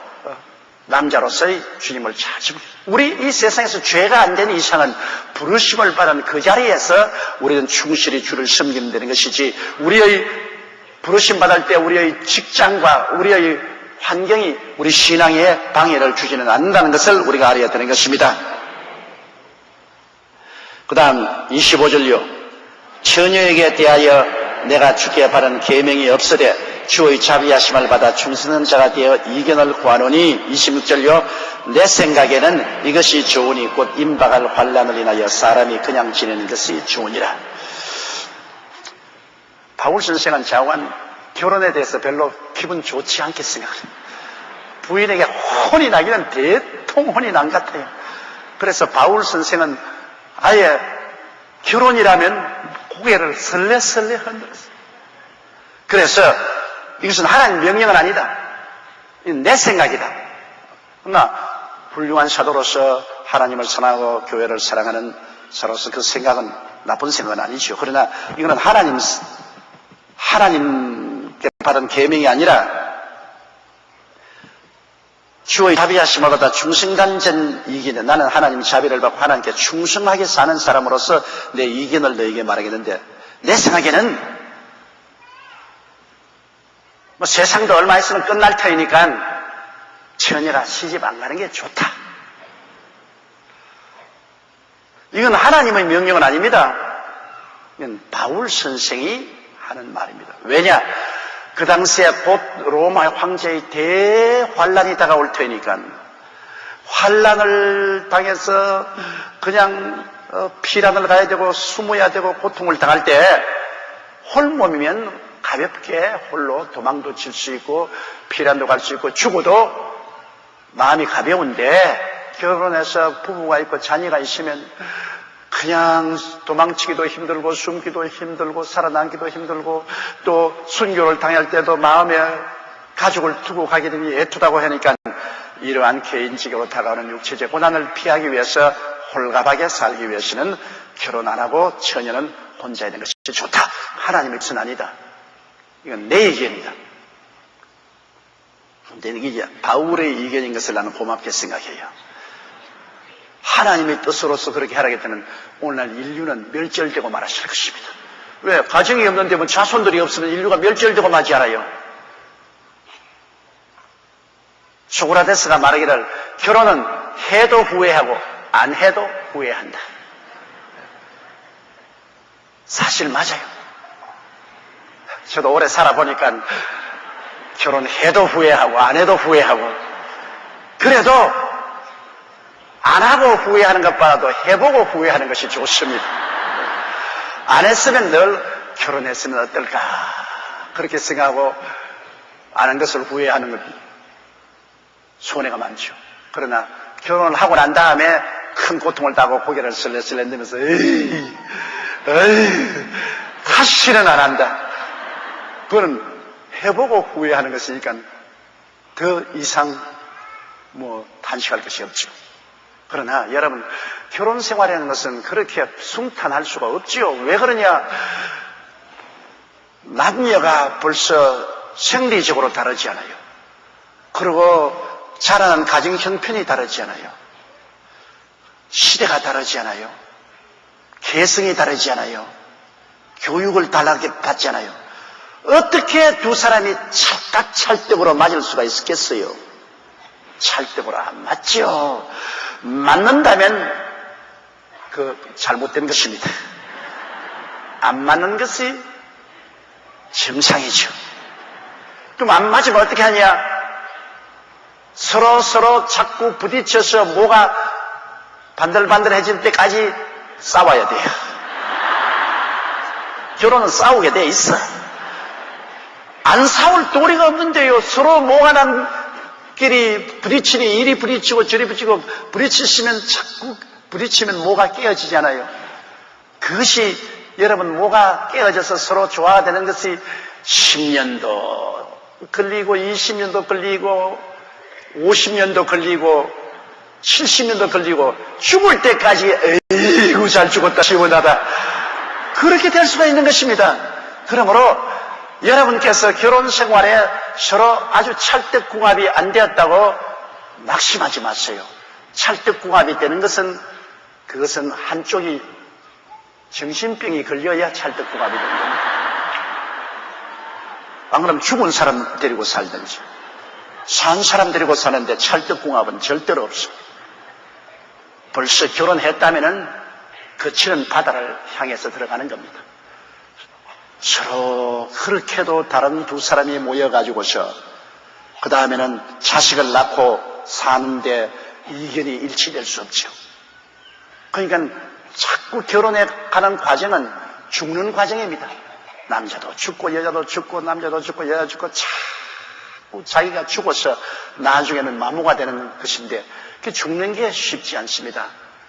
남자로서의 주님을 잘 섬기라. 우리 이 세상에서 죄가 안 되는 이상은 부르심을 받은 그 자리에서 우리는 충실히 주를 섬기면 되는 것이지, 우리의 부르심 받을 때 우리의 직장과 우리의 환경이 우리 신앙에 방해를 주지는 않는다는 것을 우리가 알아야 되는 것입니다. 그 다음 25절요. 처녀에게 대하여 내가 주께 바른 계명이 없으되 주의 자비하심을 받아 충성한 자가 되어 이견을 구하노니 26절요. 내 생각에는 이것이 좋으니 곧 임박할 환난을 인하여 사람이 그냥 지내는 것이 좋으니라. 바울 선생은 자관 결혼에 대해서 별로 기분 좋지 않게 생각해요. 부인에게 혼이 나기는 대통 혼이 난 것 같아요. 그래서 바울 선생은 아예 결혼이라면 고개를 설레설레 흔들었어요. 그래서 이것은 하나님 명령은 아니다. 내 생각이다. 그러나 훌륭한 사도로서 하나님을 사랑하고 교회를 사랑하는 사로서 그 생각은 나쁜 생각은 아니죠. 그러나 이거는 하나님께 받은 계명이 아니라 주의 자비하심을 받아 충성간전 이기는, 나는 하나님 자비를 받고 하나님께 충성하게 사는 사람으로서 내 이견을 너에게 말하겠는데, 내 생각에는 세상도 얼마 있으면 끝날 터이니까 처녀가 시집 안 가는 게 좋다. 이건 하나님의 명령은 아닙니다. 이건 바울 선생이 하는 말입니다. 왜냐? 그 당시에 곧 로마 황제의 대환란이 다가올 테니까 환란을 당해서 그냥 피란을 가야 되고 숨어야 되고 고통을 당할 때 홀몸이면 가볍게 홀로 도망도 칠 수 있고 피란도 갈 수 있고 죽어도 마음이 가벼운데, 결혼해서 부부가 있고 자녀가 있으면 그냥 도망치기도 힘들고 숨기도 힘들고 살아남기도 힘들고 또 순교를 당할 때도 마음에 가족을 두고 가게 되니 애투다고 하니까 이러한 개인적으로 다가오는 육체적 고난을 피하기 위해서 홀가하게 살기 위해서는 결혼 안 하고 처녀는 혼자 있는 것이 좋다. 하나님의 뜻은 아니다. 이건 내 의견이다. 근데 이게 바울의 의견인 것을 나는 고맙게 생각해요. 하나님의 뜻으로서 그렇게 하라겠다면 오늘날 인류는 멸절되고 말았을 것입니다. 왜? 가정이 없는데 뭐 자손들이 없으면 인류가 멸절되고 마지 않아요. 소크라테스가 말하기를 결혼은 해도 후회하고 안 해도 후회한다. 사실 맞아요. 저도 오래 살아보니까 결혼해도 후회하고 안 해도 후회하고, 그래도 안 하고 후회하는 것보다도 해보고 후회하는 것이 좋습니다. 안 했으면 늘 결혼했으면 어떨까 그렇게 생각하고 안 한 것을 후회하는 것 손해가 많죠. 그러나 결혼을 하고 난 다음에 큰 고통을 당하고 고개를 설레설레 내면서 에이 다시는 안 한다. 그거는 해보고 후회하는 것이니까 더 이상 단식할 것이 없죠. 그러나 여러분, 결혼 생활이라는 것은 그렇게 순탄할 수가 없지요. 왜 그러냐? 남녀가 벌써 생리적으로 다르지 않아요. 그리고 자라는 가정 형편이 다르지 않아요. 시대가 다르지 않아요. 개성이 다르지 않아요. 교육을 다르게 받지 않아요. 어떻게 두 사람이 찰떡으로 맞을 수가 있겠어요? 찰떡으로 안 맞죠. 맞는다면 잘못된 것입니다. 안 맞는 것이 정상이죠. 그럼 안 맞으면 어떻게 하냐? 서로 자꾸 부딪혀서 뭐가 반들반들해질 때까지 싸워야 돼요. 결혼은 싸우게 돼 있어. 안 싸울 도리가 없는데요. 서로 모가난끼리 부딪히니 이리 부딪히고 저리 부딪히고 부딪히시면 자꾸 부딪히면 모가 깨어지잖아요. 그것이 여러분 모가 깨어져서 서로 조화가 되는 것이 10년도 걸리고 20년도 걸리고 50년도 걸리고 70년도 걸리고 죽을 때까지 에이구 잘 죽었다 시원하다 그렇게 될 수가 있는 것입니다. 그러므로 여러분께서 결혼 생활에 서로 아주 찰떡궁합이 안 되었다고 낙심하지 마세요. 찰떡궁합이 되는 것은 그것은 한쪽이 정신병이 걸려야 찰떡궁합이 되는 겁니다. 안 그러면 죽은 사람 데리고 살든지 산 사람 데리고 사는데 찰떡궁합은 절대로 없어. 벌써 결혼했다면은 거치는 바다를 향해서 들어가는 겁니다. 서로 그렇게도 다른 두 사람이 모여가지고서 그 다음에는 자식을 낳고 사는데 이견이 일치될 수 없죠. 그러니까 자꾸 결혼에 가는 과정은 죽는 과정입니다. 남자도 죽고 여자도 죽고 남자도 죽고 여자도 죽고 자꾸 자기가 죽어서 나중에는 마모가 되는 것인데 그 죽는 게 쉽지 않습니다.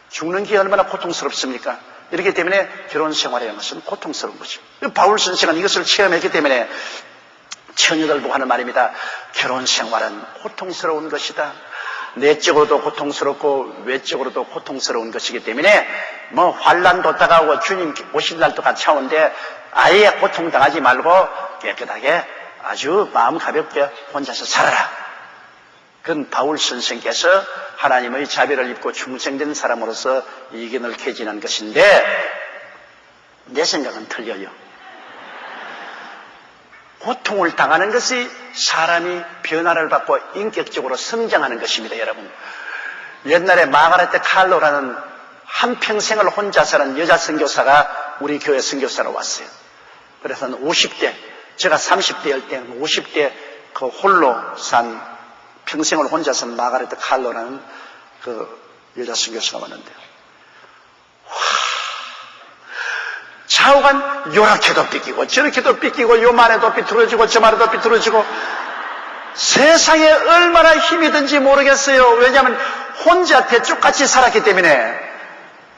죽는 게 얼마나 고통스럽습니까? 이렇기 때문에 결혼 생활이라는 것은 고통스러운 거죠. 바울 선생은 이것을 체험했기 때문에 처녀들 보고 하는 말입니다. 결혼 생활은 고통스러운 것이다. 내적으로도 고통스럽고 외적으로도 고통스러운 것이기 때문에 뭐 환난도 따가고 주님 오실 날도 같이 하는데 아예 고통당하지 말고 깨끗하게 아주 마음 가볍게 혼자서 살아라. 그건 바울 선생께서 하나님의 자비를 입고 중생된 사람으로서 이견을 개진한 것인데 내 생각은 틀려요. 고통을 당하는 것이 사람이 변화를 받고 인격적으로 성장하는 것입니다. 여러분, 옛날에 마가레트 칼로라는 한평생을 혼자 사는 여자 선교사가 우리 교회 선교사로 왔어요. 그래서 50대, 제가 30대일 때 50대 그 홀로 산 평생을 혼자 산 마가레트 칼로라는 그 여자 선교사가 왔는데요. 좌우간 요렇게도 삐끼고 저렇게도 삐끼고 요만해도 삐뚤어지고 저만해도 삐뚤어지고 세상에 얼마나 힘이 든지 모르겠어요. 왜냐하면 혼자 대쪽같이 살았기 때문에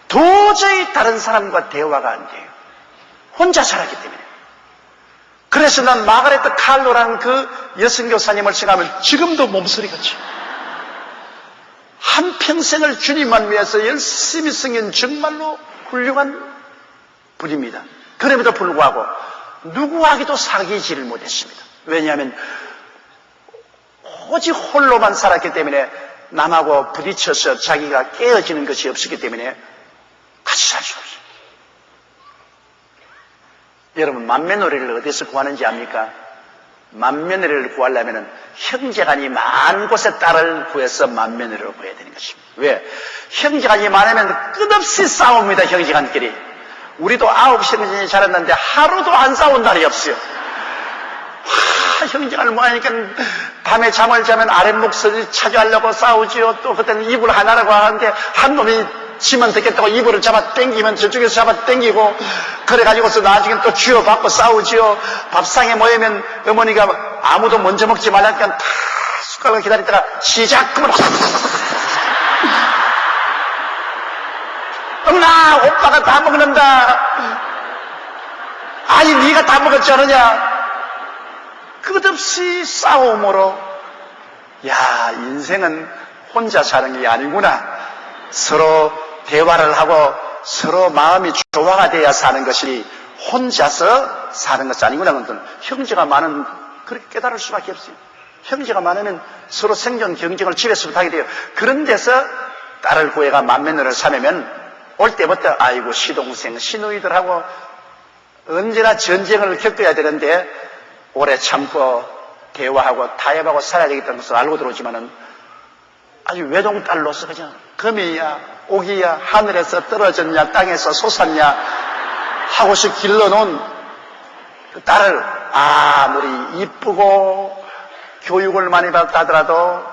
도저히 다른 사람과 대화가 안 돼요. 혼자 살았기 때문에. 그래서 난 마가레트 칼로라는 그 여선교사님을 생각하면 지금도 몸소리같이 한평생을 주님만 위해서 열심히 섬긴 정말로 훌륭한 분입니다. 그럼에도 불구하고 누구하기도 사귀지를 못했습니다. 왜냐하면 오직 홀로만 살았기 때문에 남하고 부딪혀서 자기가 깨어지는 것이 없었기 때문에 같이 살 수 없어요. 여러분, 맏며느리를 어디서 구하는지 압니까? 맏며느리를 구하려면 형제간이 많은 곳에 딸을 구해서 맏며느리로 구해야 되는 것입니다. 왜? 형제간이 많으면 끝없이 싸웁니다. 형제간끼리. 우리도 9형제간이 자랐는데 하루도 안 싸운 날이 없어요. 형제간을 모아니까 밤에 잠을 자면 아랫목소리 차지하려고 싸우지요. 또 그때는 이불 하나라고 하는데 한 놈이 지만 듣겠다고 이불을 잡아 당기면 저쪽에서 잡아 당기고 그래가지고서 나중에 또 쥐어받고 싸우지요. 밥상에 모이면 어머니가 아무도 먼저 먹지 말라니까 다 숟가락을 기다리다가 시작 그러면 엄마 오빠가 다 먹는다. 아니 네가 다 먹었지 않느냐. 끝없이 싸움으로 야 인생은 혼자 사는 게 아니구나. 서로 대화를 하고 서로 마음이 조화가 돼야 사는 것이 혼자서 사는 것이 아니구나. 형제가 많은 그렇게 깨달을 수밖에 없어요. 형제가 많으면 서로 생존 경쟁을 집에서부터 하게 돼요. 그런 데서 딸을 구해가 맏며느리를 삼으면 올 때부터 아이고 시동생 시누이들하고 언제나 전쟁을 겪어야 되는데 오래 참고 대화하고 타협하고 살아야 되겠다는 것을 알고 들어오지만은 아주 외동딸로서 그냥 금이야 옥이야 하늘에서 떨어졌냐 땅에서 솟았냐 하고서 길러놓은 그 딸을 아무리 이쁘고 교육을 많이 받았다 하더라도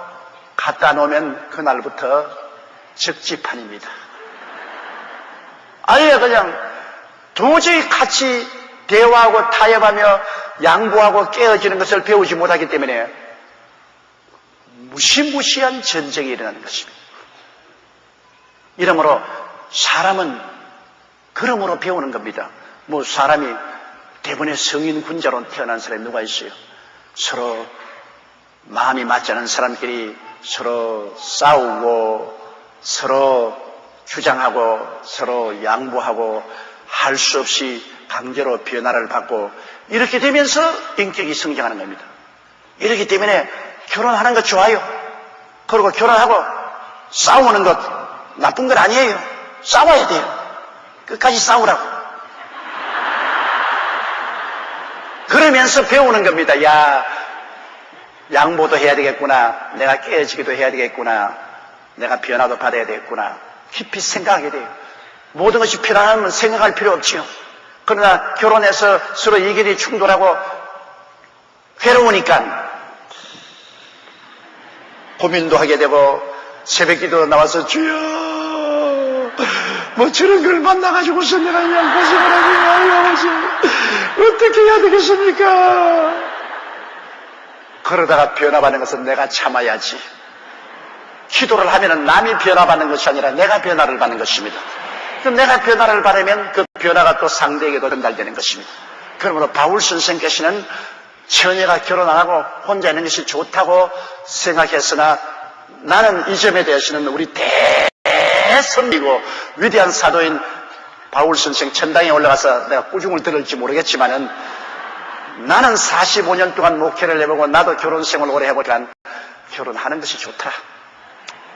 갖다 놓으면 그날부터 적지판입니다. 아예 그냥 도저히 같이 대화하고 타협하며 양보하고 깨어지는 것을 배우지 못하기 때문에 무시무시한 전쟁이 일어나는 것입니다. 이러므로 사람은 그러므로 배우는 겁니다. 뭐 사람이 대부분의 성인 군자로 태어난 사람이 누가 있어요? 서로 마음이 맞지 않은 사람끼리 서로 싸우고 서로 주장하고 서로 양보하고 할 수 없이 강제로 변화를 받고 이렇게 되면서 인격이 성장하는 겁니다. 이렇기 때문에 결혼하는 것 좋아요. 그리고 결혼하고 싸우는 것 나쁜 건 아니에요. 싸워야 돼요. 끝까지 싸우라고. 그러면서 배우는 겁니다. 야, 양보도 해야 되겠구나. 내가 깨어지기도 해야 되겠구나. 내가 변화도 받아야 되겠구나. 깊이 생각하게 돼요. 모든 것이 편안하면 생각할 필요 없지요. 그러나 결혼해서 서로 의견이 충돌하고 괴로우니까 고민도 하게 되고 새벽기도 나와서 주여 뭐 저런 걸 만나가지고서 내가 그냥 고생을 하게 어떻게 해야 되겠습니까? 그러다가 변화받는 것은 내가 참아야지. 기도를 하면은 남이 변화받는 것이 아니라 내가 변화를 받는 것입니다. 그럼 내가 변화를 받으면 그 변화가 또 상대에게도 전달되는 것입니다. 그러므로 바울 선생께서는 처녀가 결혼 안 하고 혼자 있는 것이 좋다고 생각했으나 나는 이 점에 대해서는 우리 대선비고 위대한 사도인 바울 선생 천당에 올라가서 내가 꾸중을 들을지 모르겠지만은 나는 45년 동안 목회를 해보고 나도 결혼 생활을 오래 해보니까 결혼하는 것이 좋더라.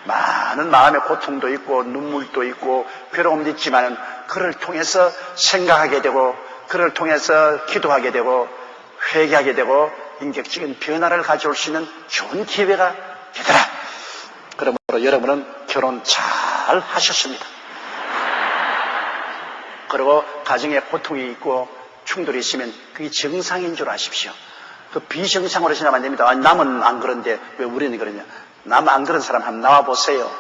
많은 마음의 고통도 있고 눈물도 있고 괴로움도 있지만은 그를 통해서 생각하게 되고 그를 통해서 기도하게 되고 회개하게 되고 인격적인 변화를 가져올 수 있는 좋은 기회가 되더라. 그러므로 여러분은 결혼 잘 하셨습니다. 그리고 가정에 고통이 있고 충돌이 있으면 그게 정상인 줄 아십시오. 그 비정상으로 생각하면 안 됩니다. 아니, 남은 안 그런데 왜 우리는 그러냐. 남 안 그런 사람 한번 나와보세요.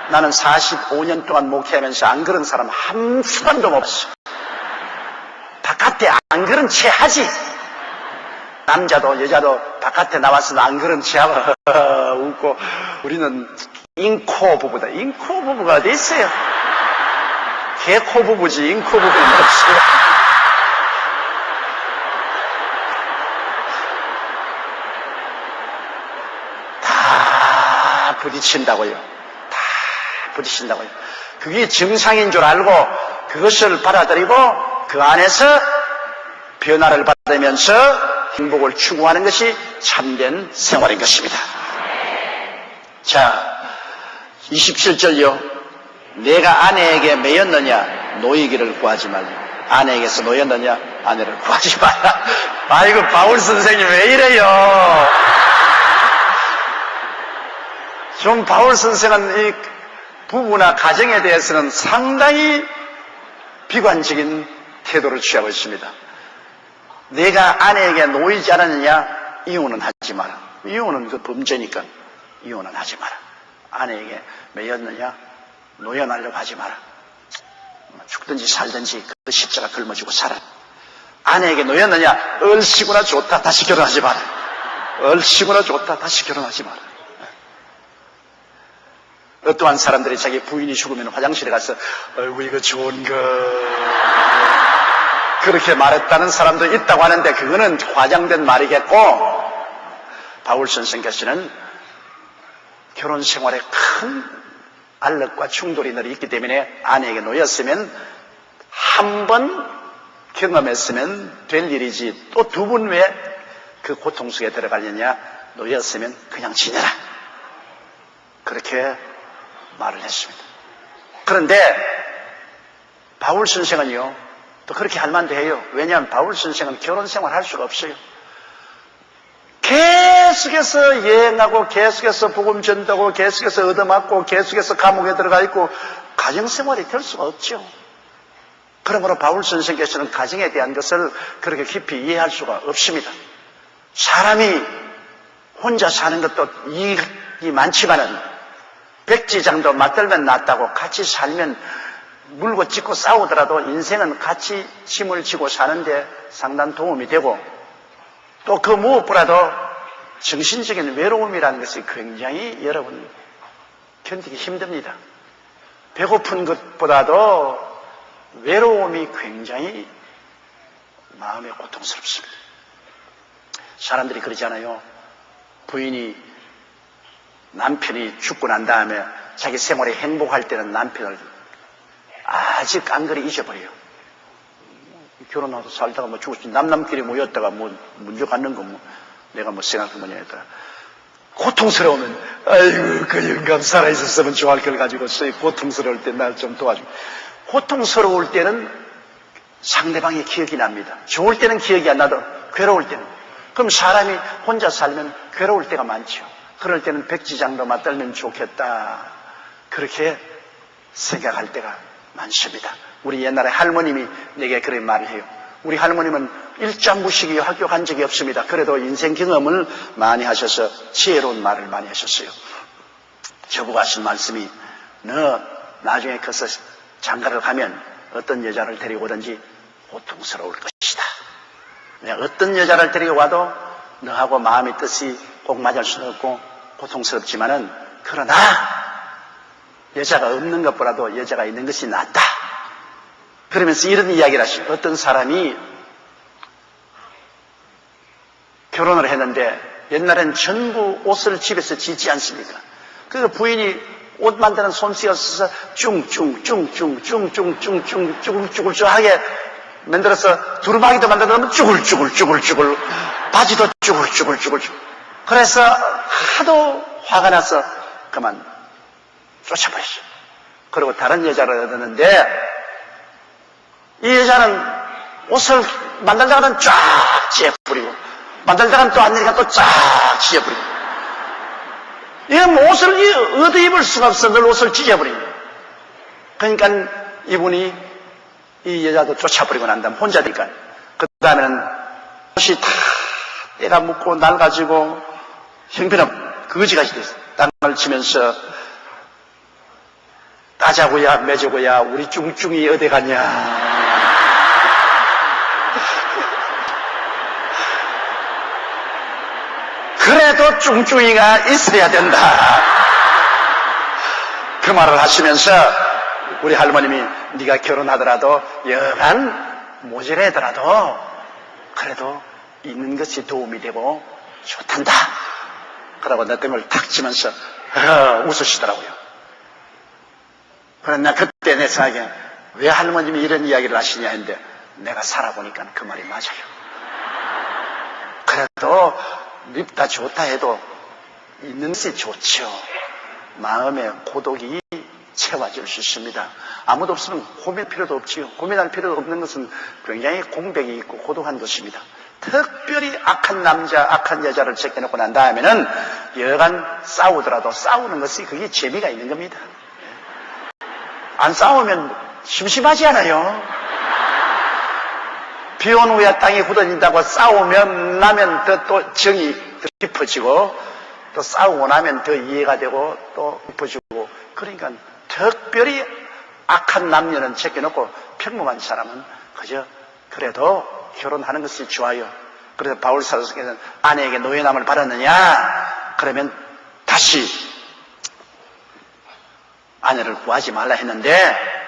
나는 45년 동안 목회하면서 안 그런 사람 한 사람도 없어. 바깥에 안 그런 채 하지. 남자도 여자도 바깥에 나와서 안 그런 채 하고 웃고 우리는 인코 부부다. 인코 부부가 어디 있어요? 개코 부부지 인코 부부는 없어요. 다 부딪힌다고요. 다 부딪힌다고요. 그게 정상인 줄 알고 그것을 받아들이고 그 안에서 변화를 받으면서 행복을 추구하는 것이 참된 생활인 것입니다. 자, 27절요. 내가 아내에게 매였느냐 노이기를 구하지 말라. 아내에게서 노였느냐 아내를 구하지 마라. 아이고 바울 선생님 왜 이래요? 좀 바울 선생은 이 부부나 가정에 대해서는 상당히 비관적인 태도를 취하고 있습니다. 내가 아내에게 놓이지 않았느냐 이혼은 하지 마라. 이혼은 그 범죄니까 이혼은 하지 마라. 아내에게 매였느냐 노연하려고 하지 마라. 죽든지 살든지 그 십자가 걸머지고 살아. 아내에게 노였느냐 얼씨구나 좋다 다시 결혼하지 마라. 얼씨구나 좋다 다시 결혼하지 마라. 어떠한 사람들이 자기 부인이 죽으면 화장실에 가서 아이고 이거 좋은 거 그렇게 말했다는 사람도 있다고 하는데 그거는 과장된 말이겠고 바울 선생께서는 결혼 생활에 큰 알력과 충돌이 늘 있기 때문에 아내에게 놓였으면 한 번 경험했으면 될 일이지 또 두 번 왜 그 고통 속에 들어가려냐. 놓였으면 그냥 지내라. 그렇게 말을 했습니다. 그런데 바울 선생은요 또 그렇게 할 만도 해요. 왜냐하면 바울 선생은 결혼 생활 할 수가 없어요. 계속해서 여행하고 계속해서 복음 전도하고 계속해서 얻어맞고 계속해서 감옥에 들어가 있고 가정생활이 될 수가 없죠. 그러므로 바울 선생께서는 가정에 대한 것을 그렇게 깊이 이해할 수가 없습니다. 사람이 혼자 사는 것도 이익이 많지만은 백지장도 맞들면 낫다고 같이 살면 물고 찢고 싸우더라도 인생은 같이 짐을 지고 사는데 상당한 도움이 되고, 또 그 무엇보다도 정신적인 외로움이라는 것이 굉장히 여러분 견디기 힘듭니다. 배고픈 것보다도 외로움이 굉장히 마음에 고통스럽습니다. 사람들이 그러잖아요. 부인이 남편이 죽고 난 다음에 자기 생활에 행복할 때는 남편을 아직 깡그리 잊어버려요. 결혼하고 살다가 뭐 죽었지. 남남끼리 모였다가 뭐 문제 갖는 거 뭐 내가 뭐 생각한 거냐 했더라. 고통스러우면 아이고 그 영감 살아있었으면 좋아할 걸 가지고 고통스러울 때 날 좀 도와주고. 고통스러울 때는 상대방의 기억이 납니다. 좋을 때는 기억이 안 나도 괴로울 때는. 그럼 사람이 혼자 살면 괴로울 때가 많죠. 그럴 때는 백지장도 맞들면 좋겠다. 그렇게 생각할 때가 많습니다. 우리 옛날에 할머님이 내게 그런 말을 해요. 우리 할머님은 일장무식이 학교 간 적이 없습니다. 그래도 인생 경험을 많이 하셔서 지혜로운 말을 많이 하셨어요. 저보고 하신 말씀이, 너 나중에 커서 장가를 가면 어떤 여자를 데리고 오든지 고통스러울 것이다. 내가 어떤 여자를 데리고 와도 너하고 마음의 뜻이 꼭 맞을 수는 없고 고통스럽지만은, 그러나 여자가 없는 것보다도 여자가 있는 것이 낫다. 그러면서 이런 이야기를 하시죠. 어떤 사람이 결혼을 했는데 옛날엔 전부 옷을 집에서 지지 않습니까? 그래서 부인이 옷 만드는 솜씨가 없어서 쭈글쭈글하게 만들어서 두루마기도 만들어 놓으면 쭈글쭈글 바지도 쭈글쭈글. 그래서 하도 화가 나서 그만 쫓아버렸어요. 그리고 다른 여자를 얻었는데 이 여자는 옷을 만들다가는 쫙 찢어버리고 만들다가는 또 안 되니까 또 쫙 찢어버리고, 이건 옷을 얻어 입을 수가 없어. 늘 옷을 찢어버리고. 그러니까 이분이 이 여자도 쫓아버리고 난 다음 혼자 되니까 그 다음에는 옷이 다 때가 묻고 낡아지고 형편없 거지같이 됐어. 땅을 치면서 따자고야 매자고야 우리 쭝쭝이 어디 갔냐. 그래도 쭝쭝이가 있어야 된다. 그 말을 하시면서 우리 할머님이 네가 결혼하더라도 여간 모질하더라도 그래도 있는 것이 도움이 되고 좋단다. 그러고 내 뜸을 탁 치면서 웃으시더라고요. 그러나 그때 내 생각에 왜 할머님이 이런 이야기를 하시냐 했는데, 내가 살아보니까 그 말이 맞아요. 그래도 밉다 좋다 해도 있는 것이 좋죠. 마음의 고독이 채워질 수 있습니다. 아무도 없으면 고민할 필요도 없지요. 고민할 필요도 없는 것은 굉장히 공백이 있고 고독한 것입니다. 특별히 악한 남자, 악한 여자를 제껴놓고 난 다음에는 여간 싸우더라도 싸우는 것이 그게 재미가 있는 겁니다. 안 싸우면 심심하지 않아요? 비 온 후에 땅이 굳어진다고 싸우면 나면 또 정이 더 깊어지고, 또 싸우고 나면 더 이해가 되고 또 깊어지고, 그러니까 특별히 악한 남녀는 제껴놓고 평범한 사람은 그저 그래도 결혼하는 것이 좋아요. 그래서 바울 사도서에는 아내에게 노예남을 받았느냐? 그러면 다시 아내를 구하지 말라 했는데,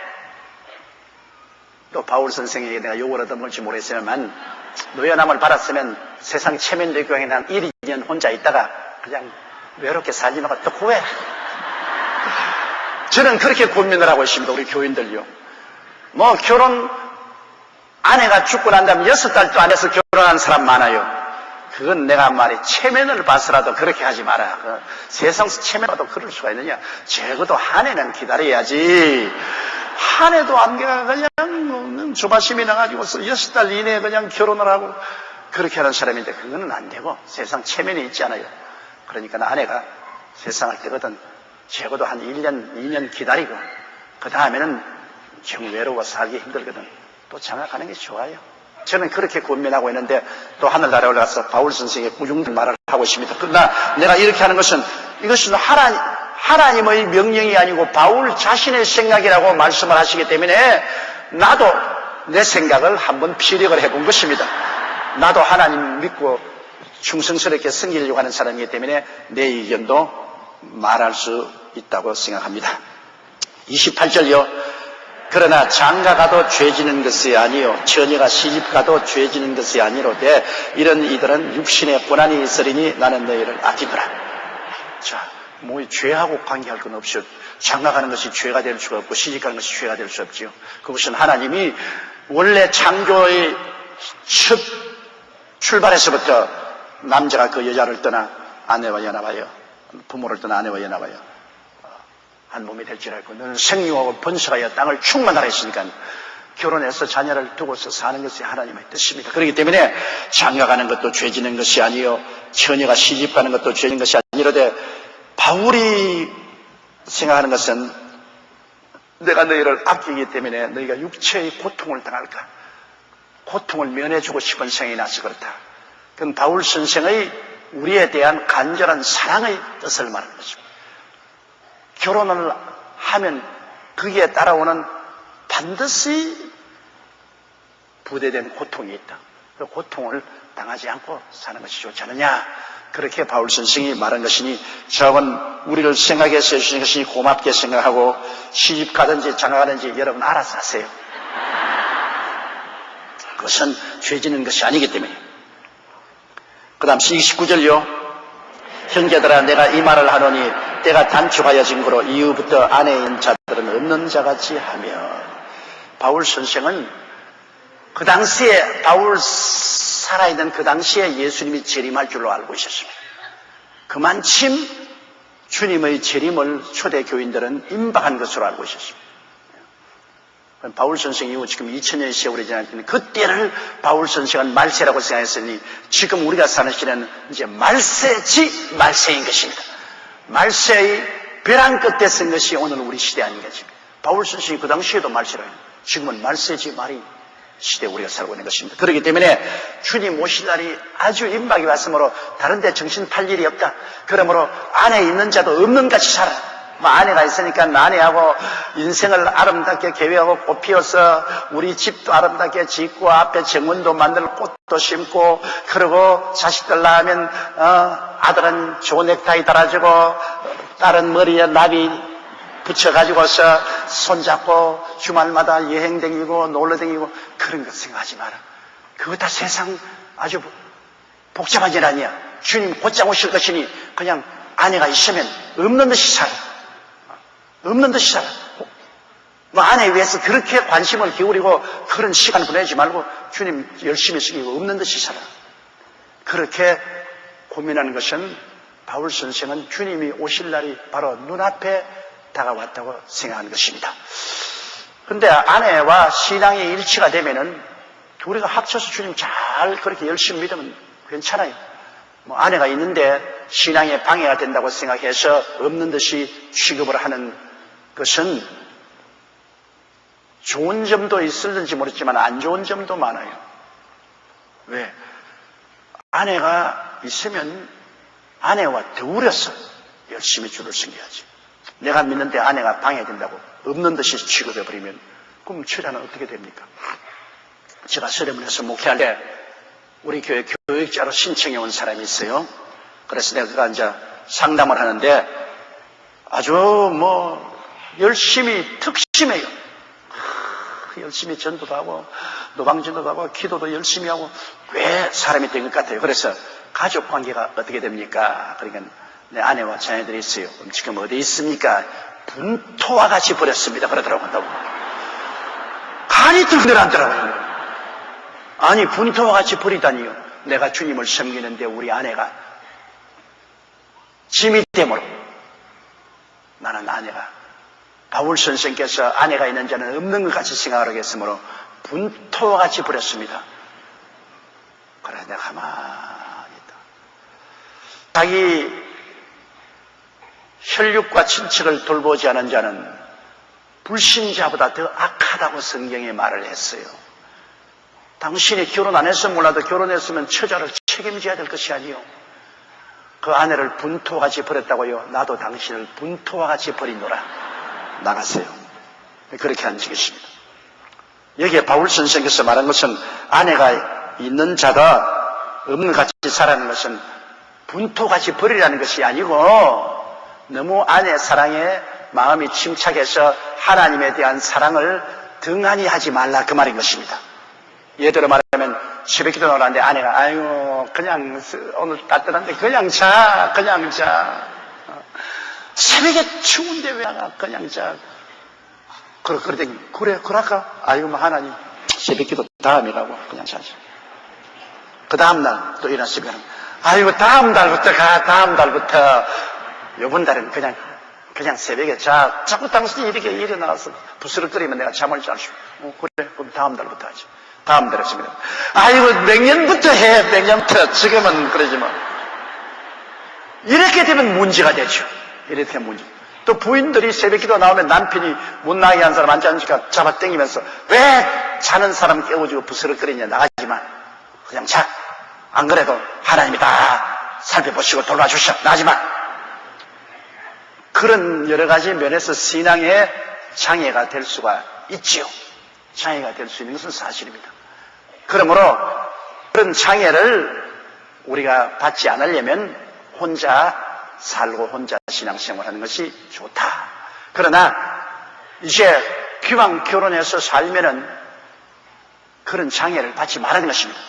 또 바울 선생에게 내가 욕을 얻어먹을지 모르겠으면 노예남을 받았으면 세상 체면대 교회에 한 1, 2년 혼자 있다가 그냥 외롭게 살지 말고 또 구해. 저는 그렇게 고민을 하고 있습니다. 우리 교인들요. 뭐 결혼, 아내가 죽고 난 다음에 6달도 안 해서 결혼한 사람 많아요. 그건 내가 말이 체면을 봐서라도 그렇게 하지 마라. 세상에서 체면 봐도 그럴 수가 있느냐. 적어도 한 해는 기다려야지. 한 해도 안 가가 그냥 조바심이 나가지고 6달 이내에 그냥 결혼을 하고 그렇게 하는 사람인데, 그거는 안 되고 세상 체면이 있잖아요. 그러니까 아내가 세상을 때거든 적어도 한 1년, 2년 기다리고 그 다음에는 정 외로워 살기 힘들거든 또 장가가는 게 좋아요. 저는 그렇게 고민하고 있는데, 또 하늘나라에 올라가서 바울 선생의 꾸중된 말을 하고 있습니다. 그러나 내가 이렇게 하는 것은, 이것은 하나님의 명령이 아니고 바울 자신의 생각이라고 말씀을 하시기 때문에 나도 내 생각을 한번 피력을 해본 것입니다. 나도 하나님 믿고 충성스럽게 섬기려고 하는 사람이기 때문에 내 의견도 말할 수 있다고 생각합니다. 28절요. 그러나 장가가도 죄지는 것이 아니요 처녀가 시집가도 죄지는 것이 아니로되 이런 이들은 육신의 고난이 있으리니 나는 너희를 아끼노라. 자, 뭐 죄하고 관계할 건 없이 장가가는 것이 죄가 될 수가 없고 시집가는 것이 죄가 될 수 없지요. 그것은 하나님이 원래 창조의 첫 출발에서부터 남자가 그 여자를 떠나 아내와 연합하여 부모를 떠나 아내와 연합하여 한 몸이 될지라고 너는 생육하고 번성하여 땅을 충만하라 했으니까 결혼해서 자녀를 두고서 사는 것이 하나님의 뜻입니다. 그렇기 때문에 장가가는 것도 죄지는 것이 아니요 처녀가 시집가는 것도 죄지는 것이 아니로되 바울이 생각하는 것은 내가 너희를 아끼기 때문에 너희가 육체의 고통을 당할까 고통을 면해주고 싶은 생각이 나서 그렇다. 그건 바울 선생의 우리에 대한 간절한 사랑의 뜻을 말하는 것입니다. 결혼을 하면 거기에 따라오는 반드시 부대된 고통이 있다. 그 고통을 당하지 않고 사는 것이 좋지 않느냐. 그렇게 바울 선생이 말한 것이니 저건 우리를 생각해서 해주신 것이니 고맙게 생각하고 시집 가든지 장가 가든지 여러분 알아서 하세요. 그것은 죄지는 것이 아니기 때문에. 그 다음 29절요. 형제들아 내가 이 말을 하노니 때가 단축하여진 거로 이후부터 아내인 자들은 없는 자같이 하며 바울 선생은 그 당시에 바울 살아있는 그 당시에 예수님이 재림할 줄로 알고 있었습니다. 그만큼 주님의 재림을 초대 교인들은 임박한 것으로 알고 있었습니다. 바울 선생 이후 지금 2000년의 세월이 지났더니 그때를 바울 선생은 말세라고 생각했으니 지금 우리가 사는 시대는 이제 말세지 말세인 것입니다. 말세의 벼랑 끝에 쓴 것이 오늘 우리 시대 아닌 것입니다. 바울 선생이 그 당시에도 말세라요. 지금은 말세지 말이 시대에 우리가 살고 있는 것입니다. 그렇기 때문에 주님 오실 날이 아주 임박이 왔으므로 다른 데 정신 팔 일이 없다. 그러므로 안에 있는 자도 없는 같이 살아. 뭐 아내가 있으니까 아내하고 인생을 아름답게 계획하고 꽃 피워서 우리 집도 아름답게 짓고 앞에 정원도 만들고 꽃도 심고 그러고 자식들 낳으면 아들은 좋은 넥타이 달아주고 딸은 머리에 나비 붙여가지고서 손잡고 주말마다 여행 다니고 놀러 다니고 그런 것 생각하지 마라. 그거 다 세상 아주 복잡한 일 아니야. 주님 곧장 오실 것이니 그냥 아내가 있으면 없는 듯이 살아. 없는 듯이 살아. 뭐 아내에 위해서 그렇게 관심을 기울이고 그런 시간 보내지 말고 주님 열심히 쓰기고 없는 듯이 살아. 그렇게 고민하는 것은 바울 선생은 주님이 오실 날이 바로 눈앞에 다가왔다고 생각하는 것입니다. 그런데 아내와 신앙이 일치가 되면은 우리가 합쳐서 주님 잘 그렇게 열심히 믿으면 괜찮아요. 뭐 아내가 있는데 신앙에 방해가 된다고 생각해서 없는 듯이 취급을 하는 것은 좋은 점도 있을는지 모르지만 안 좋은 점도 많아요. 왜? 아내가 있으면 아내와 더불어서 열심히 주를 섬겨야지. 내가 믿는데 아내가 방해된다고 없는 듯이 취급해버리면 그럼 처자는 어떻게 됩니까? 제가 서대문에서 목회할 때 우리 교회 교육자로 신청해 온 사람이 있어요. 그래서 내가 이제 상담을 하는데 아주 열심히 특심해요. 열심히 전도도 하고 노방전도도 하고 기도도 열심히 하고 꽤 사람이 된 것 같아요. 그래서 가족 관계가 어떻게 됩니까? 그러니까 내 아내와 자녀들이 있어요. 그럼 지금 어디 있습니까? 분토와 같이 버렸습니다. 그러더라고요. 간이 들더라고요. 아니 분토와 같이 버리다니요. 내가 주님을 섬기는데 우리 아내가 짐이 되므로 나는 아내가 바울 선생께서 아내가 있는 자는 없는 것 같이 생각을 하겠으므로 분토와 같이 버렸습니다. 그래 내가 가만히 있다. 자기 혈육과 친척을 돌보지 않은 자는 불신자보다 더 악하다고 성경에 말을 했어요. 당신이 결혼 안 했으면 몰라도 결혼했으면 처자를 책임져야 될 것이 아니요. 그 아내를 분토와 같이 버렸다고요. 나도 당신을 분토와 같이 버리노라. 나가세요. 그렇게 한 적이 있습니다. 여기에 바울 선생께서 말한 것은 아내가 있는 자가 없는 같이 살아가는 것은 분토같이 버리라는 것이 아니고 너무 아내 사랑에 마음이 침착해서 하나님에 대한 사랑을 등한히 하지 말라 그 말인 것입니다. 예를 들어 말하면 새벽기도 나오는데 아내가 아이고 그냥 오늘 따뜻한데 그냥 자 새벽에 추운데 왜 나가 그냥 자 그러더니 그래 그럴까? 아이고 뭐 하나님 새벽기도 다음에 가고 그냥 자자. 그 다음날 또 일어났으면 아이고 다음 달부터 요번 달은 그냥 새벽에 자 자꾸 당신이 이렇게 일어나서 부스럭거리면 내가 잠을 잘 수. 그래 그럼 다음 달부터 하지. 다음 달에 했습니다. 아이고 내년부터 해. 내년부터. 지금은 그러지 마. 이렇게 되면 문제가 되죠. 이렇게 되면 문제. 또 부인들이 새벽기도 나오면 남편이 못 나가게 한 사람 앉지 않으니까 잡아당기면서 왜 자는 사람 깨워주고 부스럭거리냐 나가지 마. 그냥 자. 안 그래도 하나님이 다 살펴보시고 돌봐주셔. 나가지 마. 그런 여러 가지 면에서 신앙의 장애가 될 수가 있지요. 장애가 될 수 있는 것은 사실입니다. 그러므로 그런 장애를 우리가 받지 않으려면 혼자 살고 혼자 신앙생활하는 것이 좋다. 그러나 이제 기왕 결혼해서 살면은 그런 장애를 받지 말라는 것입니다.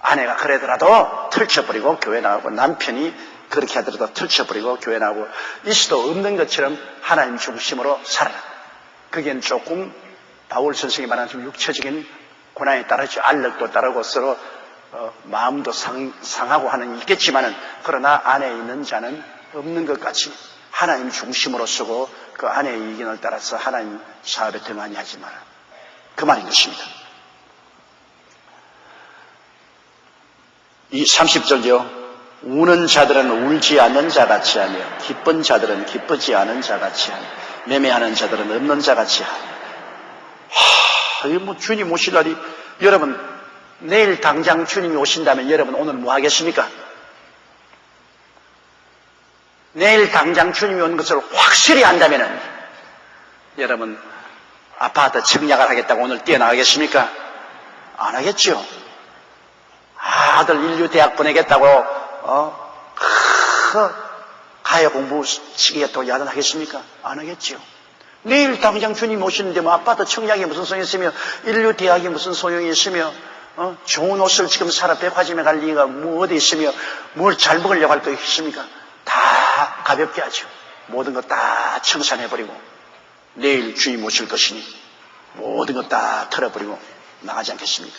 아내가 그러더라도 털쳐버리고 교회 나가고 남편이 그렇게 하더라도 털쳐버리고 교회 나가고 이수도 없는 것처럼 하나님 중심으로 살아라. 그게 조금 바울 선생이 말하는 좀 육체적인 고난에 따르죠. 알력도 따르고 서로 마음도 상하고 하는 있겠지만은 그러나 안에 있는 자는 없는 것 같이 하나님 중심으로 쓰고 그 아내의 의견을 따라서 하나님 사업에 등한히 하지 마라. 그 말인 것입니다. 이 30절이요. 우는 자들은 울지 않는 자같이 하며 기쁜 자들은 기쁘지 않은 자같이 하며 매매하는 자들은 없는 자같이 하며 이거 뭐 주님 오실 날이 여러분 내일 당장 주님이 오신다면 여러분 오늘 뭐 하겠습니까? 내일 당장 주님이 오는 것을 확실히 안다면 여러분 아파트 청약을 하겠다고 오늘 뛰어나가겠습니까? 안 하겠죠. 아들 인류대학 보내겠다고 가야 공부 시키겠다고 야단하겠습니까? 안 하겠죠. 내일 당장 주님 오시는데 뭐 아파트 청약이 무슨 소용이 있으며 인류대학이 무슨 소용이 있으며 좋은 옷을 지금 사러 백화점에 갈 리가 뭐 어디 있으며 뭘 잘 먹으려고 할 거 있습니까? 다 가볍게 하죠. 모든 것 다 청산해버리고 내일 주님 오실 것이니 모든 것 다 털어버리고 나가지 않겠습니까?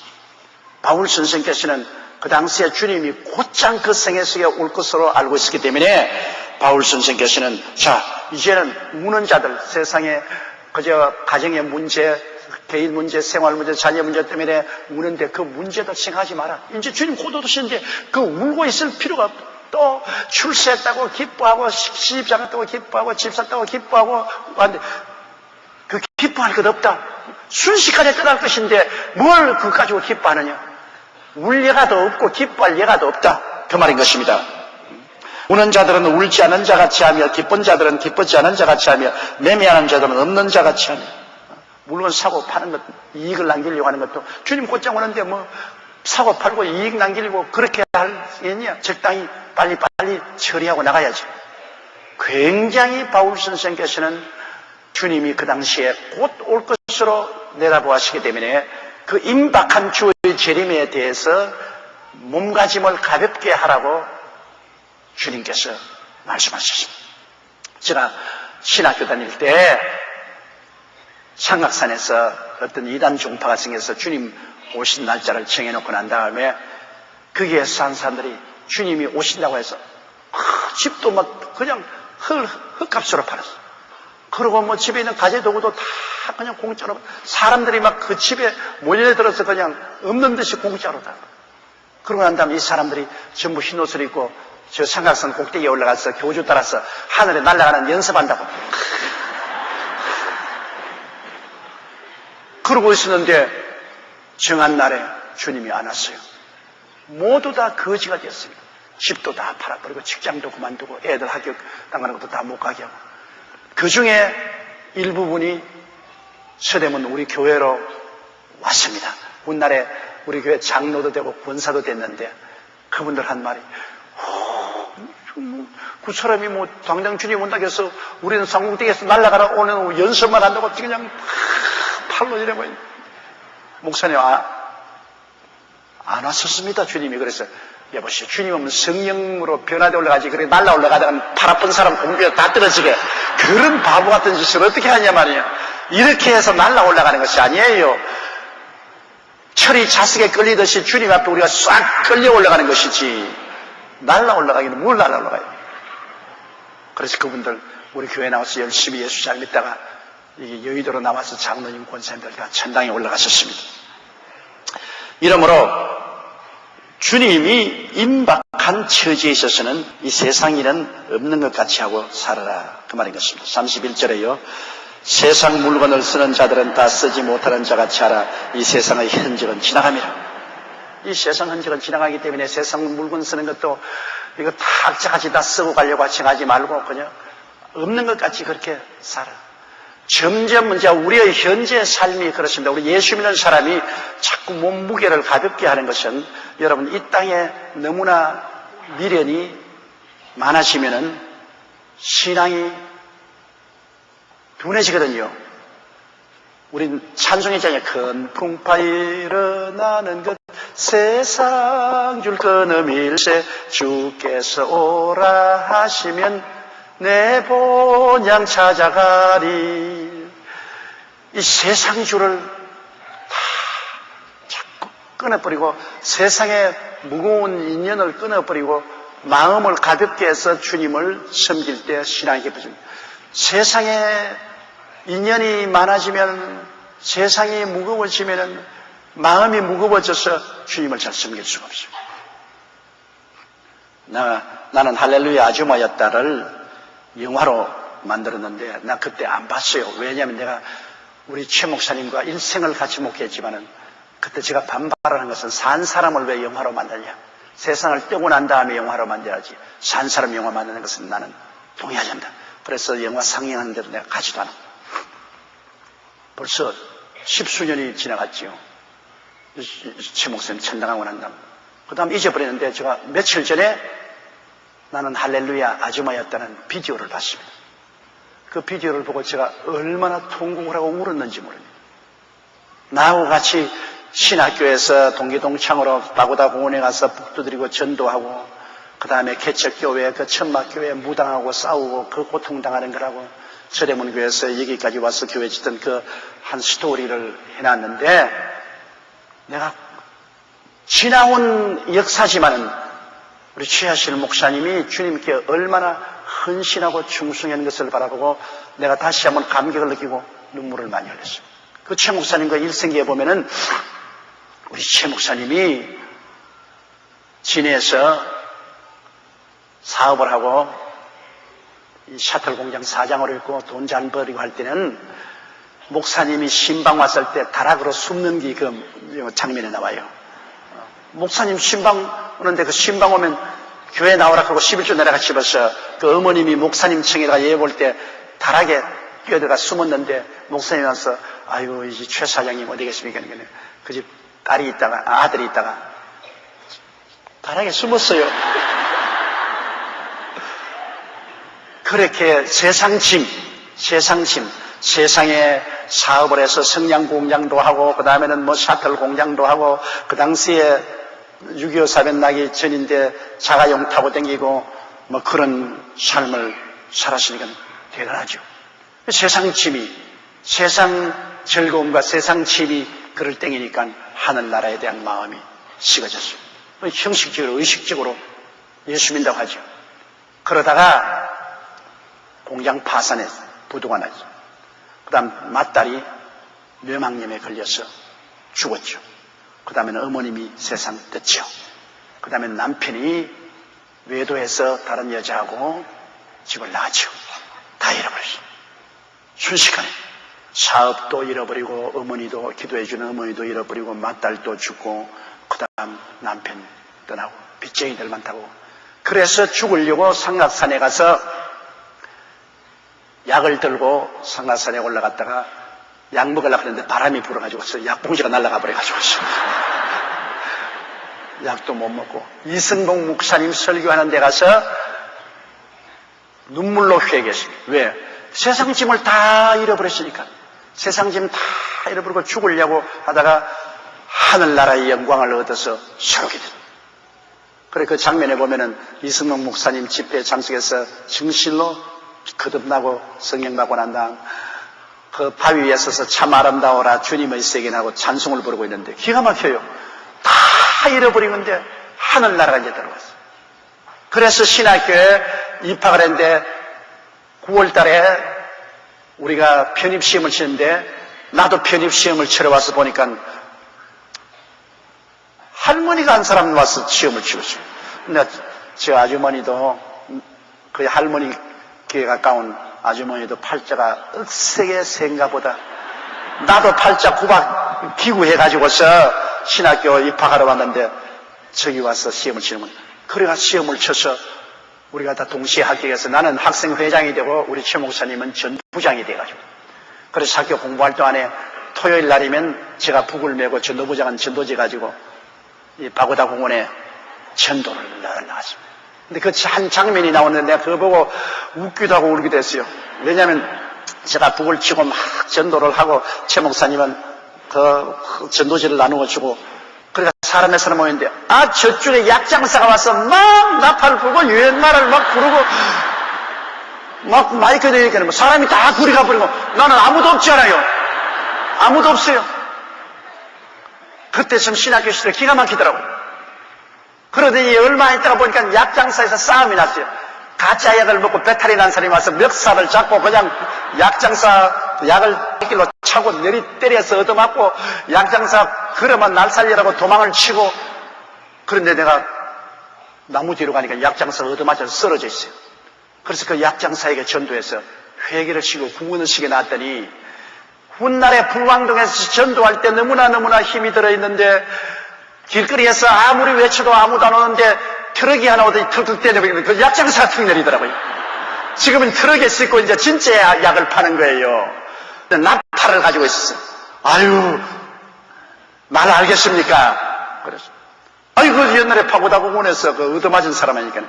바울 선생께서는 그 당시에 주님이 곧장 그 생애 속에 올 것으로 알고 있었기 때문에 바울 선생께서는 자 이제는 우는 자들 세상에 그저 가정의 문제 개인 문제 생활 문제 자녀 문제 때문에 우는데 그 문제도 생각하지 마라. 이제 주님 곧 오시는데 그 울고 있을 필요가 없다. 또 출세했다고 기뻐하고 시집 잡았다고 기뻐하고 집 샀다고 기뻐하고 그 기뻐할 것 없다. 순식간에 떠날 것인데 뭘 그거 가지고 기뻐하느냐. 울 예가도 없고 기뻐할 예가도 없다. 그 말인 것입니다. 우는 자들은 울지 않은 자같이 하며 기쁜 자들은 기쁘지 않은 자같이 하며 매매하는 자들은 없는 자같이 하며 물건 사고 파는 것 이익을 남기려고 하는 것도 주님 곧장 오는데 뭐 사고 팔고 이익 남기려고 그렇게 하겠냐. 적당히 빨리 처리하고 나가야지. 굉장히 바울 선생께서는 주님이 그 당시에 곧 올 것으로 내다보았기 때문에 그 임박한 주의 재림에 대해서 몸가짐을 가볍게 하라고 주님께서 말씀하셨습니다. 제가 신학교 다닐 때 창악산에서 어떤 이단 종파가 생겨서 주님 오신 날짜를 정해놓고 난 다음에 거기에서 한 사람들이 주님이 오신다고 해서 집도 막 그냥 흙값으로 팔았어. 그리고 뭐 집에 있는 가재도구도 다 그냥 공짜로 사람들이 막 그 집에 몰려들어서 그냥 없는 듯이 공짜로 다. 그러고 난 다음에 이 사람들이 전부 흰 옷을 입고 저 삼각산 꼭대기에 올라가서 교주 따라서 하늘에 날아가는 연습한다고. 그러고 있었는데 정한 날에 주님이 안 왔어요. 모두 다 거지가 됐습니다. 집도 다 팔아버리고 직장도 그만두고 애들 학교 나가는 것도 다 못 가게 하고 그 중에 일부분이 서대문 우리 교회로 왔습니다. 훗날에 우리 교회 장로도 되고 권사도 됐는데 그분들 한 말이 그 사람이 뭐 당장 주님 온다고 해서 우리는 상국대에서 날아가라 오는 연습만 한다고 그냥 팔로 이러고 목사님 안 왔었습니다. 주님이 그래서 여보시오 주님은 성령으로 변화돼 올라가지 그래 날라 올라가다가 팔 아픈 사람 공비에 다 떨어지게 그런 바보 같은 짓을 어떻게 하냐 말이에요. 이렇게 해서 날라 올라가는 것이 아니에요. 철이 자석에 끌리듯이 주님 앞에 우리가 싹 끌려 올라가는 것이지 날라 올라가기는 뭘 날라 올라가요. 그래서 그분들 우리 교회 나와서 열심히 예수 잘 믿다가 여의도로 나와서 장로님 권사님들 다 천당에 올라가셨습니다. 이러므로 주님이 임박한 처지에 있어서는 이 세상 일은 없는 것 같이 하고 살아라 그 말인 것입니다. 31절에요. 세상 물건을 쓰는 자들은 다 쓰지 못하는 자같이 하라. 이 세상의 흔적은 지나갑니다. 이 세상 흔적은 지나가기 때문에 세상 물건 쓰는 것도 이거 다 악자같이 다 쓰고 가려고 하지 말고 그냥 없는 것 같이 그렇게 살아. 점점 이제 우리의 현재 삶이 그렇습니다. 우리 예수 믿는 사람이 자꾸 몸무게를 가볍게 하는 것은 여러분 이 땅에 너무나 미련이 많아지면은 신앙이 둔해지거든요. 우린 찬송했잖아요. 큰 풍파 일어나는 것 세상 줄 끊음일세 주께서 오라 하시면 내 본향 찾아가리. 이 세상 줄을 다 자꾸 끊어버리고 세상의 무거운 인연을 끊어버리고 마음을 가볍게 해서 주님을 섬길 때 신앙이 깊어집니다. 세상에 인연이 많아지면 세상이 무거워지면 마음이 무거워져서 주님을 잘 섬길 수가 없습니다. 나는 할렐루야 아주마였다를 영화로 만들었는데 나 그때 안 봤어요. 왜냐하면 내가 우리 최 목사님과 일생을 같이 목회했지만은 그때 제가 반발하는 것은 산 사람을 왜 영화로 만드냐. 세상을 떼고 난 다음에 영화로 만들어야지. 산 사람 영화 만드는 것은 나는 동의하지 않는다. 그래서 영화 상영하는데도 내가 가지도 않아. 벌써 10수년이 지나갔지요. 최 목사님 천당하고 난 다음. 그 다음 잊어버렸는데 제가 며칠 전에 나는 할렐루야 아줌마였다는 비디오를 봤습니다. 그 비디오를 보고 제가 얼마나 통곡을 하고 울었는지 모릅니다. 나하고 같이 신학교에서 동기동창으로 바고다 공원에 가서 북 두드리고 전도하고 그 다음에 개척교회 그 천막교회 무당하고 싸우고 그 고통당하는 거라고 서대문 교회에서 여기까지 와서 교회 짓던 그 한 스토리를 해놨는데 내가 지나온 역사지만은 우리 최하실 목사님이 주님께 얼마나 헌신하고 충성한 것을 바라보고 내가 다시 한번 감격을 느끼고 눈물을 많이 흘렸어요. 그 최 목사님과 일생기에 보면은 우리 최 목사님이 진해에서 사업을 하고 이 샤틀 공장 사장으로 있고 돈 잘 벌이고 할 때는 목사님이 신방 왔을 때 다락으로 숨는 게 그 장면에 나와요. 목사님 신방 오는데 그 신방 오면 교회 나오라 하고 11조 내려가 집어서 그 어머님이 목사님 층에다가 예배 볼 때 다락에 뛰어들어가 숨었는데 목사님이 와서 아이고 이제 최 사장님 어디 계십니까? 그 집 딸이 있다가 아들이 있다가 다락에 숨었어요. 그렇게 세상짐 세상에 사업을 해서 성냥 공장도 하고 그 다음에는 뭐 샤틀 공장도 하고 그 당시에 6.25 사변 나기 전인데 자가용 타고 다니고 뭐 그런 삶을 살았으니까 대단하죠. 세상 짐이 세상 즐거움과 세상 짐이 그럴 땡이니까 하늘나라에 대한 마음이 식어졌어요. 형식적으로 의식적으로 예수 믿는다고 하죠. 그러다가 공장 파산에 부도가 나죠. 그 다음 맏딸이 뇌망염에 걸려서 죽었죠. 그 다음에는 어머님이 세상 떴죠. 그 다음에 남편이 외도해서 다른 여자하고 집을 나갔죠. 다 잃어버렸어요. 순식간에 사업도 잃어버리고 어머니도 기도해주는 어머니도 잃어버리고 맏딸도 죽고 그 다음 남편 떠나고 빚쟁이들만 타고 그래서 죽으려고 상락산에 가서 약을 들고 상락산에 올라갔다가 약 먹으려고 했는데 바람이 불어가지고 약봉지가 날아가 버려가지고 약도 못 먹고 이승복 목사님 설교하는 데 가서 눈물로 회개했습니다. 왜? 세상 짐을 다 잃어버렸으니까. 세상 짐 다 잃어버리고 죽으려고 하다가 하늘나라의 영광을 얻어서 서게 됩니다. 그래 그 장면에 보면은 이승복 목사님 집회 장석에서 정실로 거듭나고 성령받고 난 다음 그 바위 위에 서서 참 아름다워라 주님의 세계하고 찬송을 부르고 있는데 기가 막혀요. 다 잃어버린 건데 하늘나라가 이제 들어갔어요. 그래서 신학교에 입학을 했는데 9월 달에 우리가 편입시험을 치는데 나도 편입시험을 치러 와서 보니까 할머니가 한 사람 와서 시험을 치웠어요. 근데 저 아주머니도 그 할머니 귀에 가까운 아주머니도 팔자가 억세게 생각보다 나도 팔자 구박 기구해가지고서 신학교 입학하러 왔는데 저기 와서 시험을 치는 거예요. 그래가 시험을 쳐서 우리가 다 동시에 합격해서 나는 학생회장이 되고 우리 최 목사님은 전부장이 돼가지고 그래서 학교 공부할 동안에 토요일 날이면 제가 북을 메고 전도부장은 전도지 가지고 이 바고다 공원에 전도를 나갔습니다. 근데 그 한 장면이 나오는데 내가 그거 보고 웃기도 하고 울기도 했어요. 왜냐하면 제가 북을 치고 막 전도를 하고 최 목사님은 그 전도지를 나누어 주고 그러니까 사람의 사람 모였는데 저쪽에 약장사가 와서 막 나팔을 불고 유행말을 막 부르고 막 마이크 대니까 뭐 사람이 다 둘이 가버리고 나는 아무도 없지 않아요. 아무도 없어요. 그때 좀 신학교 시절에 기가 막히더라고요. 그러더니 얼마 있다가 보니까 약장사에서 싸움이 났어요. 가짜 약을 먹고 배탈이 난 사람이 와서 멱살을 잡고 그냥 약장사 약을 길로 차고 내리 때려서 얻어맞고 약장사 그러면 날 살리라고 도망을 치고 그런데 내가 나무 뒤로 가니까 약장사가 얻어맞아서 쓰러져 있어요. 그래서 그 약장사에게 전도해서 회개를 시고 구원을 시게 나왔더니 훗날에 불광동에서 전도할 때 너무나 힘이 들어있는데 길거리에서 아무리 외쳐도 아무도 안 오는데 트럭이 하나 오더니 턱턱 때려버리는 그 약장사가 턱 내리더라고요. 지금은 트럭에 싣고 이제 진짜 약을 파는 거예요. 나팔을 가지고 있었어요. 아유, 말 알겠습니까? 그래서. 그 옛날에 파고다 공원에서 그 얻어맞은 사람 아니니까.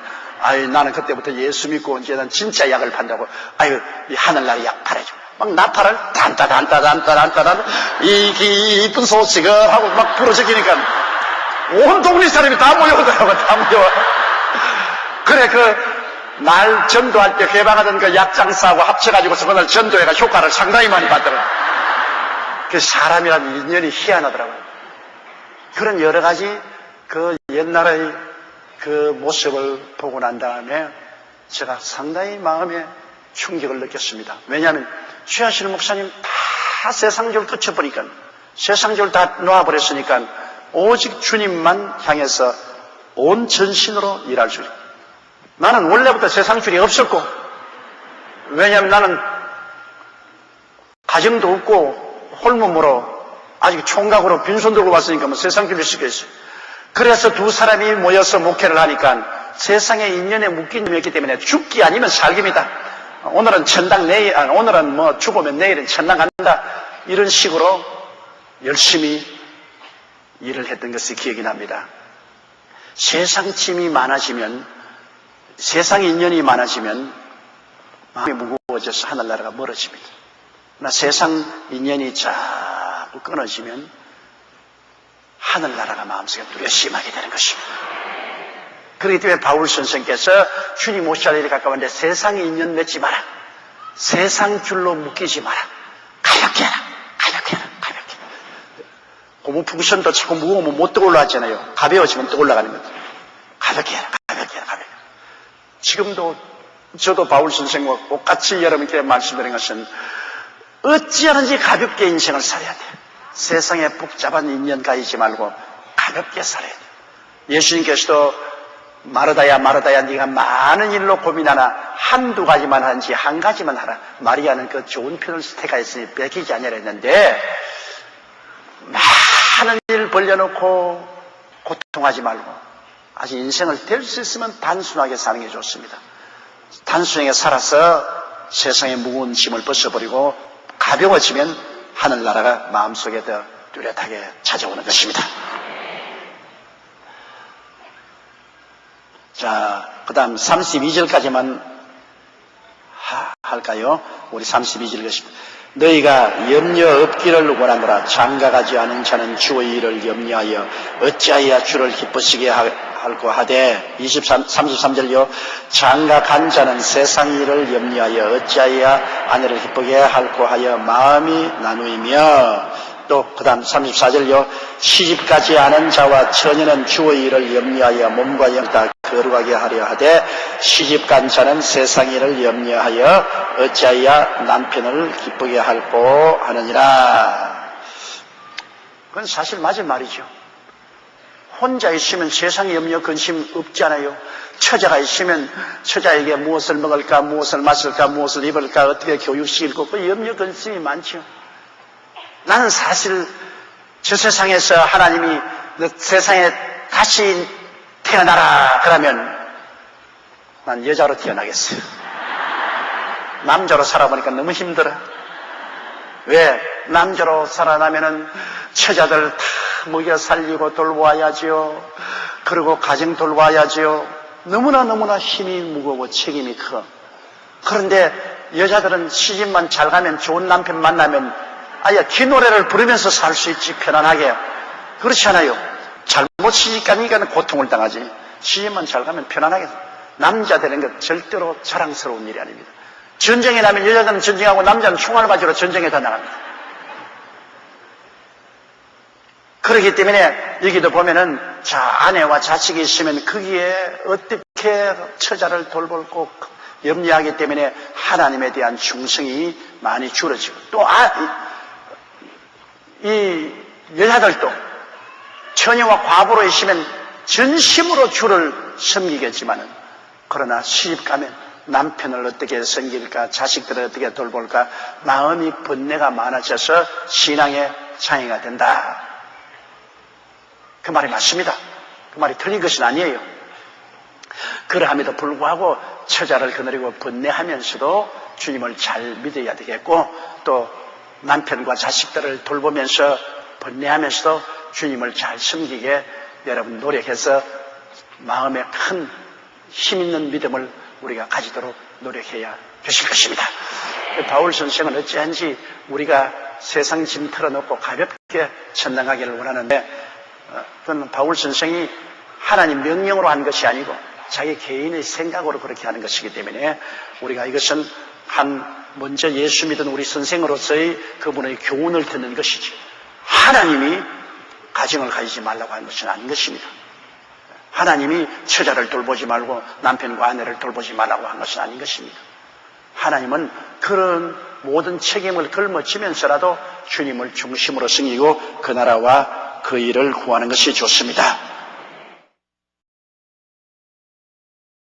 나는 그때부터 예수 믿고 이제 난 진짜 약을 판다고. 이 하늘나라 약 팔아줘. 막 나팔을 단따단 이 기쁜 소식을 하고 막 부러지니까 온 동네 사람이 다 모여오더라고, 다 모여. 그래, 날 전도할 때 개방하던 그 약장사하고 합쳐가지고서 그날 전도회가 효과를 상당히 많이 받더라고요. 그 사람이라는 인연이 희한하더라고요. 그런 여러 가지 그 옛날의 그 모습을 보고 난 다음에 제가 상당히 마음에 충격을 느꼈습니다. 왜냐하면 최하실 목사님 다 세상적으로 끝쳐버리니까 세상적으로 다 놓아버렸으니까 오직 주님만 향해서 온 전신으로 일할 수 있어요. 나는 원래부터 세상 줄이 없었고 왜냐하면 나는 가정도 없고 홀몸으로 아직 총각으로 빈손 들고 왔으니까 뭐 세상 줄이 있었겠어요. 그래서 두 사람이 모여서 목회를 하니까 세상의 인연에 묶인 놈이 있기 때문에 죽기 아니면 살기입니다. 오늘은 천당 오늘은 뭐 죽으면 내일은 천당 간다. 이런 식으로 열심히 일을 했던 것이 기억이 납니다. 세상 짐이 많아지면, 세상 인연이 많아지면 마음이 무거워져서 하늘나라가 멀어집니다. 그러나 세상 인연이 자꾸 끊어지면 하늘나라가 마음속에 뚜렷심하게 되는 것입니다. 그렇기 때문에 바울 선생께서 주님 오실 일이 가까운데 세상의 인연 맺지 마라. 세상 줄로 묶이지 마라. 가볍게 해라. 가볍게 해라. 가볍게. 고무 풍선도 자꾸 무거우면 못 떠올라 하잖아요. 가벼워지면 떠올라가는 거죠. 가볍게 해라. 가볍게 해라. 가볍게. 지금도 저도 바울 선생과 똑같이 여러분께 말씀드린 것은 어찌하는지 가볍게 인생을 살아야 돼. 세상에 복잡한 인연 가지지 말고 가볍게 살아야 돼. 예수님께서도 마르다야 네가 많은 일로 고민하나 한두 가지만 하는지 한 가지만 하라. 마리아는 그 좋은 편을 택하였으니 뺏기지 아니하라 했는데 많은 일 벌려놓고 고통하지 말고 아직 인생을 될 수 있으면 단순하게 사는 게 좋습니다. 단순하게 살아서 세상의 무거운 짐을 벗어버리고 가벼워지면 하늘나라가 마음속에 더 뚜렷하게 찾아오는 것입니다. 자, 그 다음 32절까지만 할까요? 우리 32절 것입니다. 너희가 염려 없기를 원하노라. 장가가지 않은 자는 주의 일을 염려하여 어찌하여 주를 기쁘시게 할고 하되 33절요. 장가간 자는 세상 일을 염려하여 어찌하여 아내를 기쁘게 할고 하여 마음이 나누이며 또 그 다음 34절요. 시집가지 않은 자와 처녀는 주의 일을 염려하여 몸과 영 다 거룩하게 하려 하되 시집간 자는 세상 일을 염려하여 어찌하여 남편을 기쁘게 할고 하느니라. 그건 사실 맞은 말이죠. 혼자 있으면 세상 염려 근심 없잖아요. 처자가 있으면 처자에게 무엇을 먹을까, 무엇을 마실까, 무엇을 입을까, 어떻게 교육시킬까, 그 염려 근심이 많죠. 나는 사실 저 세상에서 하나님이 너 세상에 다시 태어나라 그러면 난 여자로 태어나겠어요. 남자로 살아보니까 너무 힘들어. 왜? 남자로 살아나면은 처자들 다 먹여 살리고 돌보아야지요. 그리고 가정 돌보아야지요. 너무나 힘이 무거워 책임이 커. 그런데 여자들은 시집만 잘 가면 좋은 남편 만나면 아예 귀노래를 부르면서 살 수 있지, 편안하게. 그렇지 않아요. 잘못 시집가니까 고통을 당하지. 시집만 잘 가면 편안하게. 남자 되는 것 절대로 자랑스러운 일이 아닙니다. 전쟁에 나면 여자들은 전쟁하고 남자는 총알 가지러 전쟁에 다 나갑니다. 그렇기 때문에 여기도 보면은 자, 아내와 자식이 있으면 거기에 어떻게 처자를 돌볼고 염려하기 때문에 하나님에 대한 충성이 많이 줄어지고 또 이 여자들도 처녀와 과부로 있으면 전심으로 주를 섬기겠지만은 그러나 시집 가면 남편을 어떻게 섬길까, 자식들을 어떻게 돌볼까 마음이 번뇌가 많아져서 신앙의 장애가 된다. 그 말이 맞습니다. 그 말이 틀린 것은 아니에요. 그러함에도 불구하고 처자를 거느리고 번뇌하면서도 주님을 잘 믿어야 되겠고 또 남편과 자식들을 돌보면서 번뇌하면서도 주님을 잘 섬기게 여러분 노력해서 마음에 큰 힘 있는 믿음을 우리가 가지도록 노력해야 되실 것입니다. 바울 선생은 어찌한지 우리가 세상 짐 털어놓고 가볍게 천당하기를 원하는데 그건 바울 선생이 하나님 명령으로 한 것이 아니고 자기 개인의 생각으로 그렇게 하는 것이기 때문에 우리가 이것은 먼저 예수 믿은 우리 선생으로서의 그분의 교훈을 듣는 것이지 하나님이 가정을 가지지 말라고 하는 것은 아닌 것입니다. 하나님이 처자를 돌보지 말고 남편과 아내를 돌보지 말라고 한 것은 아닌 것입니다. 하나님은 그런 모든 책임을 걸머쥐면서라도 주님을 중심으로 섬기고 그 나라와 그 일을 구하는 것이 좋습니다.